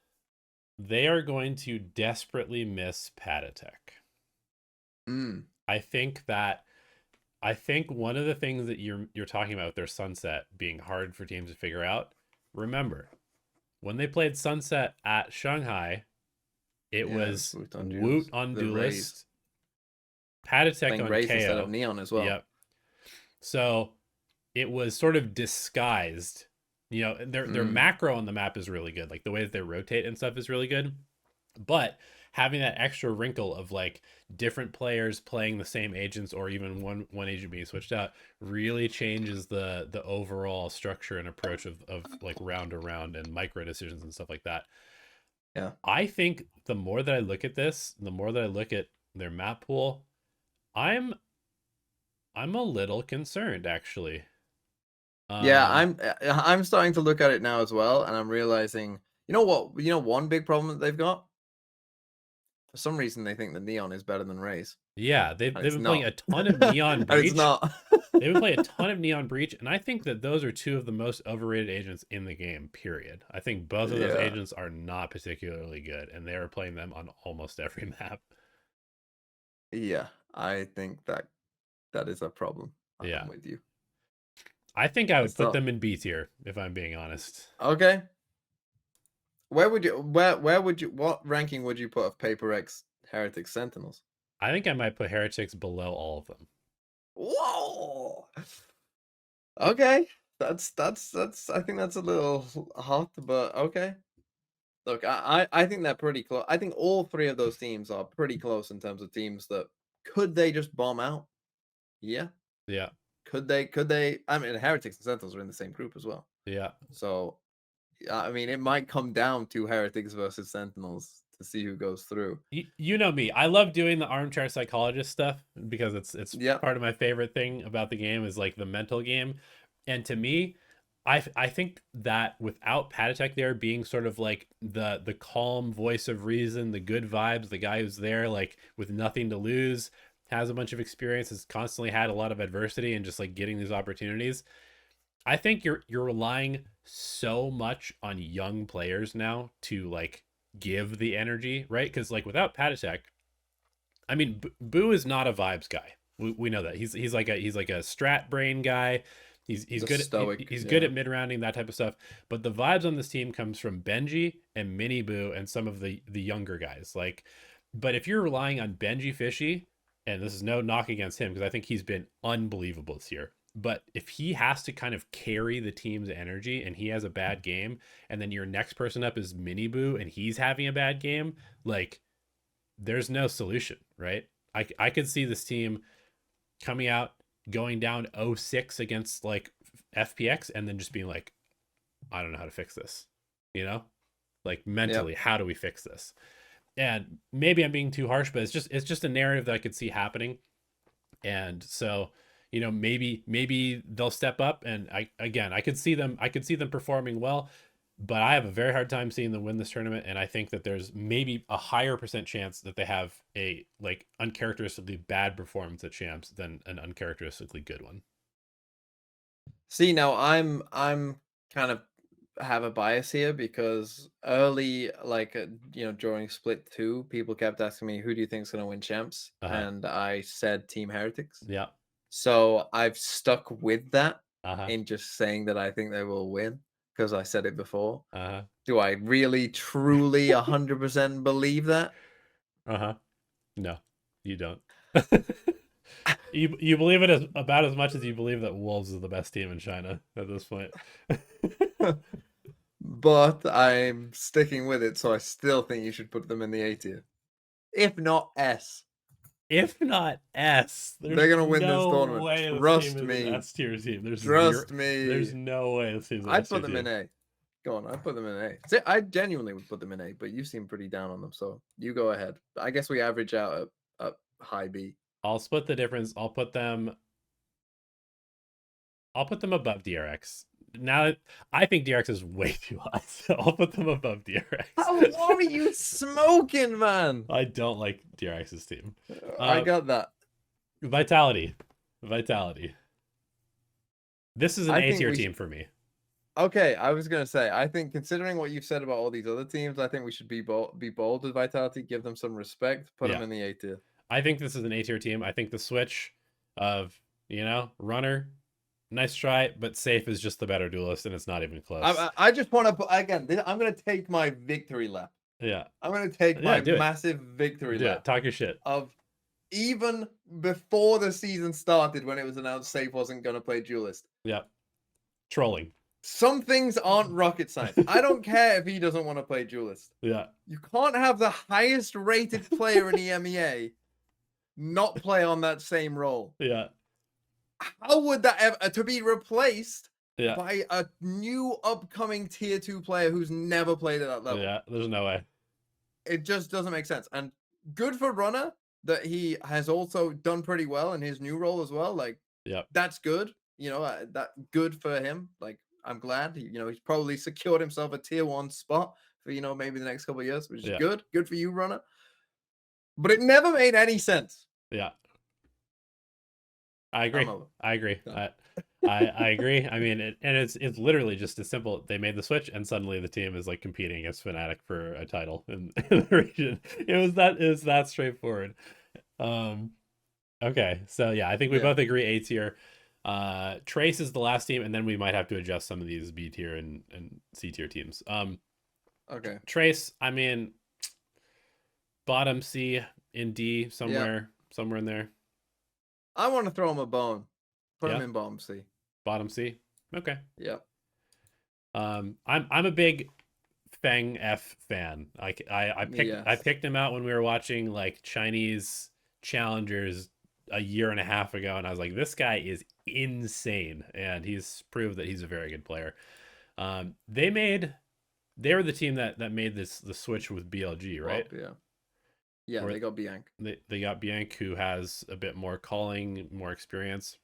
they are going to desperately miss Patatek. Mm, I think that I think one of the things that you're talking about with their sunset being hard for teams to figure out. Remember, when they played sunset at Shanghai, it yeah, it was was Woot on Woot Duels. on The Rays. Duelist, Patatek Playing on Rays instead of KO. Neon as well. Yep. So it was sort of disguised. Their Mm, macro on the map is really good. Like the way that they rotate and stuff is really good. But having that extra wrinkle of like different players playing the same agents or even one agent being switched out really changes the overall structure and approach of like round to round and micro decisions and stuff like that. yeah. I think the more that I look at this, the more that I look at their map pool, I'm I'm a little concerned actually. Yeah, Um I'm starting to look at it now as well, and I'm realizing, you know what? One big problem that they've got. For some reason, they think the Neon is better than Rays, yeah, they've and they've it's been playing not. a ton of Neon And it's Breach. not. They've been playing a ton of Neon Breach, and I think that those are two of the most overrated agents in the game, period. I think both of those Yeah, agents are not particularly good, and they are playing them on almost every map. yeah. I think that is a problem. I'm Yeah. with you. I think I That's would put tough. them in B tier, if I'm being honest. Okay, where would you what ranking would you put of Paper X Heretic Sentinels? I think I might put Heretics below all of them. Whoa. Okay, that's. I think that's a little hot, but okay. Look, I think they're pretty close. I think all three of those teams are pretty close in terms of teams that could they just bomb out? Yeah. Yeah. Could they? Could they? I mean, Heretics and Sentinels are in the same group as well. Yeah. So, yeah, I mean, it might come down to Heretics versus Sentinels to see who goes through. You know me. I love doing the armchair psychologist stuff because it's Yeah, part of my favorite thing about the game is like the mental game. And to me, I think that without Patatek there being sort of like the calm voice of reason, the good vibes, the guy who's there like with nothing to lose, has a bunch of experience, has constantly had a lot of adversity and just like getting these opportunities. I think you're relying so much on young players now to like give the energy, right? Because like without Patatek, I mean, Boo is not a vibes guy. We know that he's like a strat brain guy. He's the good at stoic. he's good Yeah, at mid rounding, that type of stuff. But the vibes on this team comes from Benji and Mini Boo and some of the younger guys. Like, but if you're relying on Benji Fishy, and this is no knock against him because I think he's been unbelievable this year. But if he has to kind of carry the team's energy and he has a bad game, and then your next person up is Mini Boo and he's having a bad game, like there's no solution, right? I could see this team coming out, going down 0-6 against like FPX, and then just being like, I don't know how to fix this, you know? Like yeah. mentally, how do we fix this? And maybe I'm being too harsh, but it's just a narrative that I could see happening. And so, maybe they'll step up and I could see them performing well, but I have a very hard time seeing them win this tournament. And I think that there's maybe a higher percent chance that they have a like uncharacteristically bad performance at champs than an uncharacteristically good one. See, now I'm kind of have a bias here because early, like during split two, people kept asking me, "Who do you think is going to win champs?" Uh-huh. And I said Team Heretics. Yeah. So I've stuck with that Uh-huh. in just saying that I think they will win because I said it before. Uh-huh. Do I really, truly, 100% believe that? Uh-huh. No, you don't. You believe it as about as much as you believe that Wolves is the best team in China at this point. But I'm sticking with it, so I still think you should put them in the A tier, if not S. If not S, They're there's gonna win this no tournament. way this team Trust is an me. S tier team. There's zero. Trust me. There's no way this team's an I'd S put tier them in team. A. Go on, I'd put them in A. See, I genuinely would put them in A, but you seem pretty down on them, so you go ahead. I guess we average out a high B. I'll split the difference. I'll put them above DRX. Now I think DRX is way too high, so I'll put them above DRX. What are you smoking, man? I don't like DRX's team. I Uh, got that. Vitality. This is an I A think tier we team for me. Okay, I was gonna say, I think considering what you've said about all these other teams, I think we should be bold with Vitality, give them some respect, put them Yeah. in the A tier. I think this is an A tier team. I think the switch of, runner, nice try, but safe is just the better duelist, and it's not even close. I just want to put again. I'm gonna take my victory lap. Yeah. I'm gonna take Yeah, my do it. massive victory Do it. lap Talk your shit. of even before the season started when it was announced Safe wasn't gonna play duelist. Yeah. Trolling. Some things aren't rocket science. I don't care if he doesn't want to play duelist. Yeah. You can't have the highest rated player in EMEA not play on that same role. Yeah. How would that ever to be replaced Yeah. by a new upcoming tier 2 player who's never played at that level? Yeah. There's no way. It just doesn't make sense. And good for Runner that he has also done pretty well in his new role as well. Like, Yep. that's good. That good for him. Like, I'm glad. He's probably secured himself a tier 1 spot for maybe the next couple of years, which is Yeah. good. Good for you, Runner. But it never made any sense. Yeah. I agree. over. I agree. Done. I agree. I mean, it's literally just as simple. They made the switch, and suddenly the team is like competing against Fnatic for a title in the region. It was that straightforward. Okay, so yeah, I think we Yeah. both agree A tier. Trace is the last team, and then we might have to adjust some of these B tier and C tier teams. Okay. Trace, I mean, bottom C in D somewhere in there. I want to throw him a bone. Put him Yeah. in bottom C. Bottom C. Okay. Yep. I'm a big Feng F fan. I picked him out when we were watching like Chinese challengers a year and a half ago, and I was like, this guy is insane, and he's proved that he's a very good player. They made they were the team that made the switch with BLG, right? Well, yeah. Yeah, Where they got Bianc. they got Bianc, who has a bit more calling, more experience.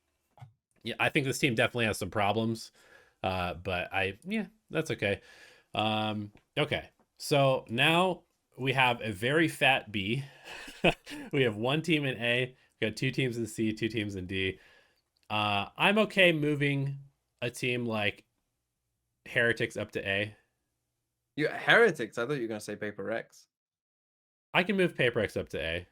Yeah, I think this team definitely has some problems. But yeah, that's okay. Okay. So now we have a very fat B. We have one team in A, we got two teams in C, two teams in D. I'm okay moving a team like Heretics up to A. You Heretics. I thought you were gonna say Paper Rex. I can move PaperX up to A.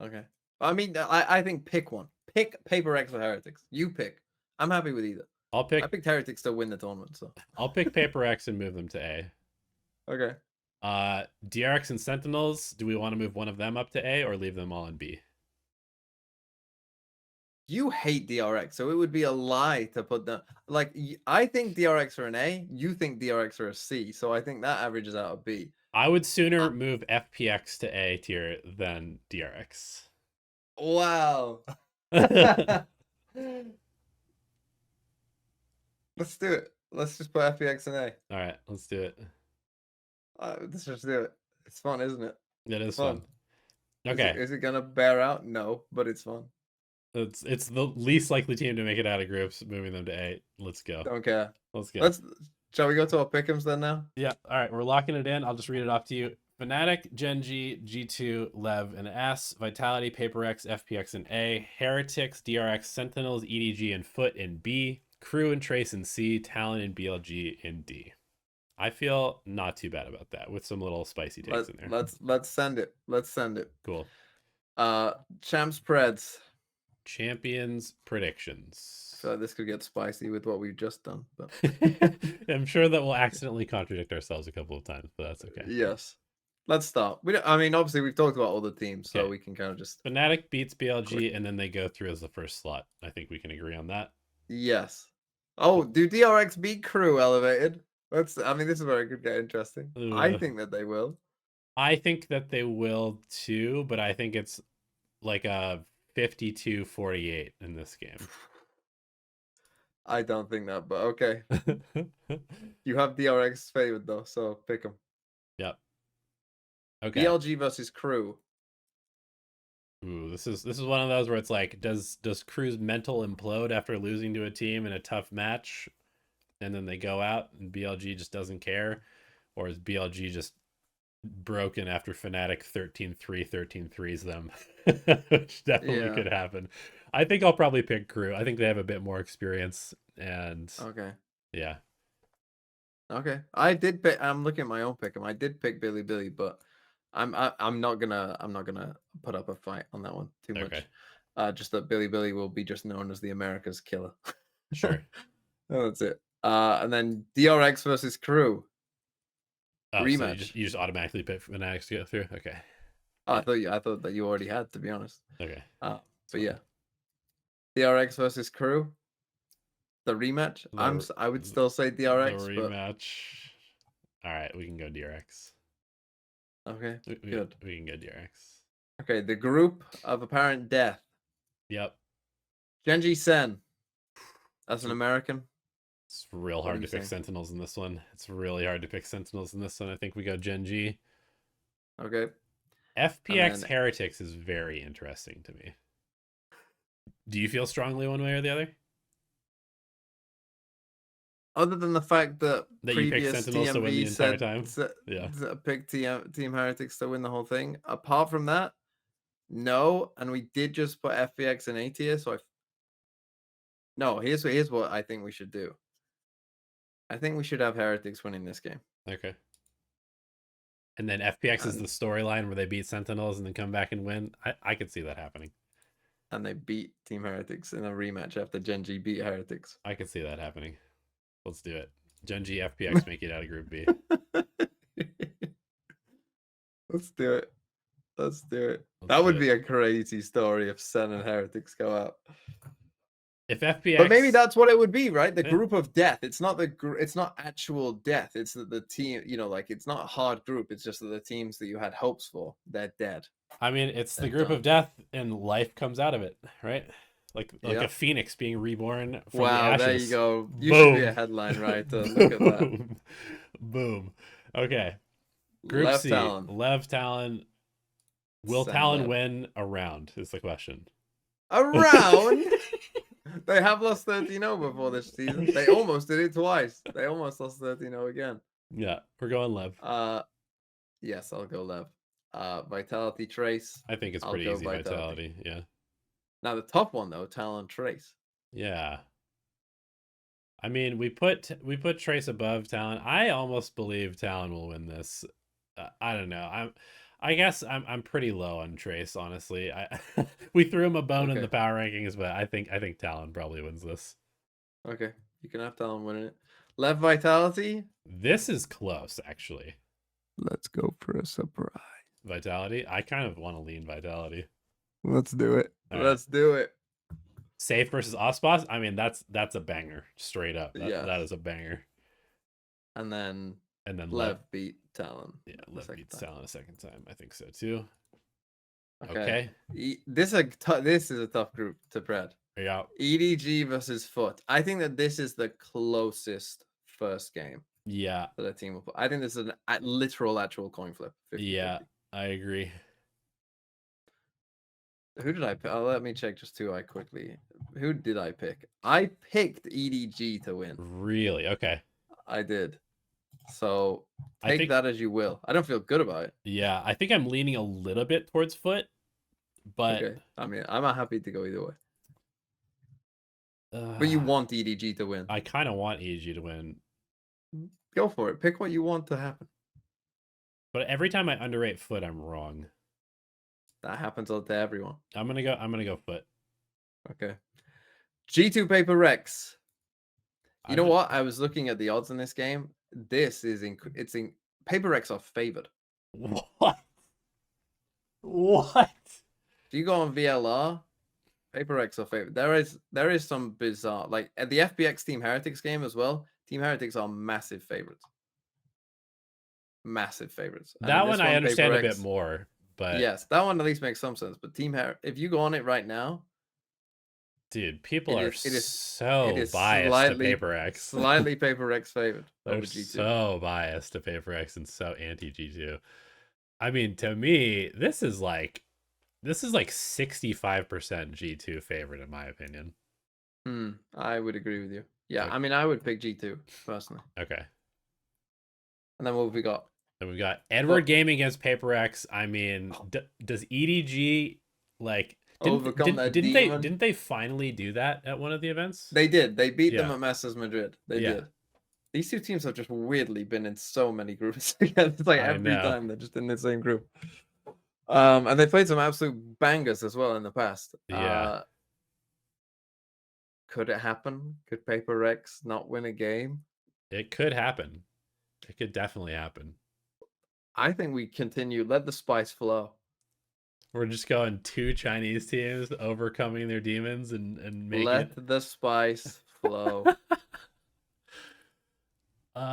Okay. I mean, I think pick one. Pick Paper Rex or Heretics. You pick. I'm happy with either. I'll I pick picked Heretics to win the tournament. So I'll pick PaperX and move them to A. okay. DRX and Sentinels, do we want to move one of them up to A or leave them all in B? You hate DRX, so it would be a lie to put them. Like I think DRX are an A. You think DRX are a C. So I think that averages out a B. I would sooner move FPX to A tier than DRX. Wow. All Let's do it. Let's just put FPX in A. right, let's do it. Let's just do it. It's fun, isn't it? It is Fun. fun. Okay, Is it gonna bear out? No, but it's fun. it's the least likely team to make it out of groups, moving them to A. Let's go. Don't care. Let's go. Shall we go to our pick'ems then now? Yeah. All right, we're locking it in. I'll just read it off to you. Fnatic, GenG, G2, Lev, and S. Vitality, PaperX, FPX, and A. Heretics, DRX, Sentinels, EDG, and Foot in B. Crew and Trace in C. Talon and BLG in D. I feel not too bad about that, with some little spicy takes in there. Let's send it. Let's send it. Cool. Champs Preds. Champions predictions. I feel like this could get spicy with what we've just done, but I'm sure that we'll accidentally contradict ourselves a couple of times, but that's okay. yes. Let's start. I mean, obviously we've talked about all the teams, so Okay. we can kind of just Fnatic beats BLG, and then they go through as the first slot. I think we can agree on that. yes. Oh, do DRX beat Crew Elevated? I mean, this is where it could get interesting. I think that they will. I think that they will too, but I think it's like a 52-48 in this game. I don't think that, but okay. You have DRX favored though, so pick them. Yep. Okay. BLG versus Crew. Ooh, this is one of those where it's like, does Crew's mental implode after losing to a team in a tough match, and then they go out and BLG just doesn't care, or is BLG just broken after Fnatic 13-3 13-3s them? Which definitely could happen. I think I'll probably pick Crew. I think they have a bit more experience, and okay. Yeah. Okay. I did pick. I'm looking at my own pick 'em. I did pick Billy, but I'm not gonna put up a fight on that one too much. Okay. Just that Billy will be just known as the America's killer. Sure. That's it. And then DRX versus Crew. Oh, Rematch. So you just automatically pick Fnatic to go through? Okay. Oh, I thought that you already had, to be honest. Okay. But yeah. DRX versus Crew. The rematch. I would still say DRX. The rematch. All right, we can go DRX. Okay. Good. We can go DRX. Okay, the group of apparent death. Yep. GenG Sen. That's an American. It's real hard to pick Sentinels in this one. It's really hard to pick Sentinels in this one. I think we go GenG. Okay. FPX Heretics is very interesting to me. Do you feel strongly one way or the other? Other than the fact that you picked Sentinels to win the entire time? Picked Team Heretics to win the whole thing. Apart from that, no. And we did just put FPX in A tier, so no, here's what I think we should do. I think we should have Heretics winning this game. Okay. And then FPX is the storyline where they beat Sentinels and then come back and win. I could see that happening. And they beat Team Heretics in a rematch after GenG beat Heretics. I could see that happening. Let's do it. GenG FPX make it out of Group B. Let's do it. That would be a crazy story if Sen and Heretics go out. If FPX, but maybe that's what it would be, right? The group of death. It's not it's not actual death. It's the team. Like it's not a hard group. It's just that the teams that you had hopes for, they're dead. I mean, it's the group of death, and life comes out of it, right? like Yeah. a phoenix being reborn from the Wow, there you ashes. go. You should be a Boom. headline writer. Look at that. Boom. Boom. Okay. Group Left C. Talon. Lev Talon. Will Send Talon Lev. win a round? Is the question. Around? They have lost 13-0 before this season. They almost did it twice. They almost lost 13-0 again. Yeah, we're going Lev. Yes, I'll go Lev. Vitality Trace. I think it's I'll pretty go easy vitality. Yeah. Now the top one though, Talon Trace. Yeah. I mean, we put Trace above Talon. I almost believe Talon will win this. I don't know. I guess I'm pretty low on Trace, honestly. We threw him a bone in the Okay. power rankings, but I think Talon probably wins this. Okay. You can have Talon winning it. Lev Vitality. This is close, actually. Let's go for a surprise. Vitality. I kind of want to lean Vitality. Let's do it. All Let's do it. Safe versus Ospas. I mean, that's a banger, straight up. That is a banger. And then Lev Lev beat Talon. Yeah, Lev beats Talon a second time. I think so too. Okay. This is a tough group to Pred. Yeah. EDG versus Foot. I think that this is the closest first game. Yeah. That a team will play. I think this is a literal actual coin flip. 50/50. Yeah, I agree. Who did I pick? Let me check just quickly. Who did I pick? I picked EDG to win. Really? Okay. I did. So take that as you will. I don't feel good about it. Yeah, I think I'm leaning a little bit towards Foot, but okay. I mean, I'm not happy to go either way. But you want EDG to win. I kind of want EDG to win. Go for it. Pick what you want to happen. But every time I underrate Foot, I'm wrong. That happens to everyone. I'm gonna go Foot. Okay. G2 Paper Rex. You know what? I was looking at the odds in this game. This is Paper Rex are favored. What? What? If you go on VLR, Paper Rex are favored. There is some bizarre, like at the FPX Team Heretics game as well. Team Heretics are massive favorites. Massive favorites. That one I understand a bit more, but yes, that one at least makes some sense. But if you go on it right now, dude, people are so biased to Paper X. Slightly Paper X favored over G2. So biased to Paper X and so anti G2. I mean, to me, this is like 65% G2 favorite in my opinion. I would agree with you. Yeah, okay. I mean, I would pick G2 personally. Okay. And then what have we got? Then we've got Edward Gaming against Paper X. I mean, does EDG like didn't they finally do that at one of the events? They did. They beat them at Masters Madrid. They did. These two teams have just weirdly been in so many groups together. It's like every time they're just in the same group. And they played some absolute bangers as well in the past. Yeah. Could it happen? Could Paper Rex not win a game? It could happen. It could definitely happen. I think we continue. Let the spice flow. We're just going 2 Chinese teams overcoming their demons and making Let the spice flow. No,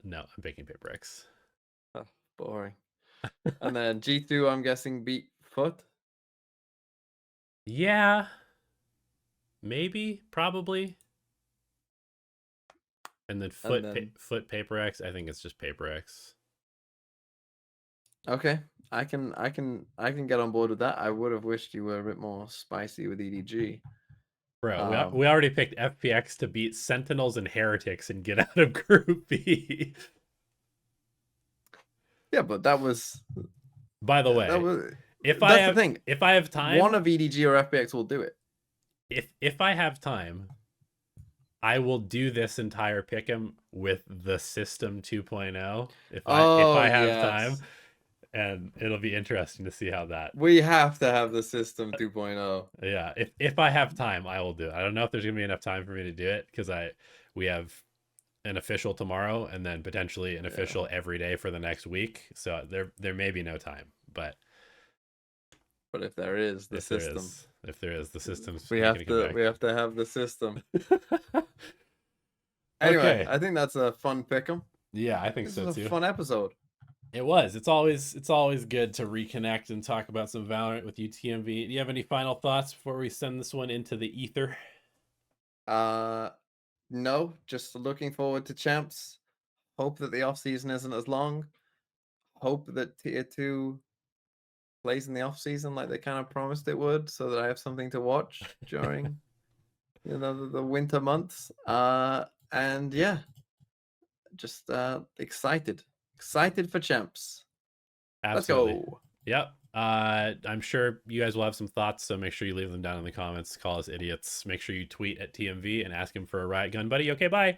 I'm picking Paper X. Oh, boring. And then G2, I'm guessing beat Foot. Yeah. Maybe, probably. And then Foot Paper X. I think it's just Paper X. Okay, I can get on board with that. I would have wished you were a bit more spicy with EDG. Bro, we already picked FPX to beat Sentinels and Heretics and get out of Group B. Yeah, but that was. By the way, if I have time, one of EDG or FPX will do it. If I have time, I will do this entire pick'em with the System 2.0 if I have time, and it'll be interesting to see how that. We have to have the System 2.0. Yeah, if I have time, I will do it. I don't know if there's gonna be enough time for me to do it because we have an official tomorrow and then potentially an official every day for the next week. So there may be no time, but if there is the system, if there is the systems, we have to have the system. Anyway, I think that's a fun pick'em. Yeah, I think so too. This is a fun episode. It was. It's always good to reconnect and talk about some Valorant with you, TMV. Do you have any final thoughts before we send this one into the ether? Uh, no, just looking forward to champs. Hope that the off season isn't as long. Hope that tier two plays in the off season like they kind of promised it would, so that I have something to watch during the winter months. And yeah, just excited for champs. Let's Absolutely. go. Yep. I'm sure you guys will have some thoughts, so make sure you leave them down in the comments. Call us idiots. Make sure you tweet at TMV and ask him for a riot gun, buddy. Okay, bye.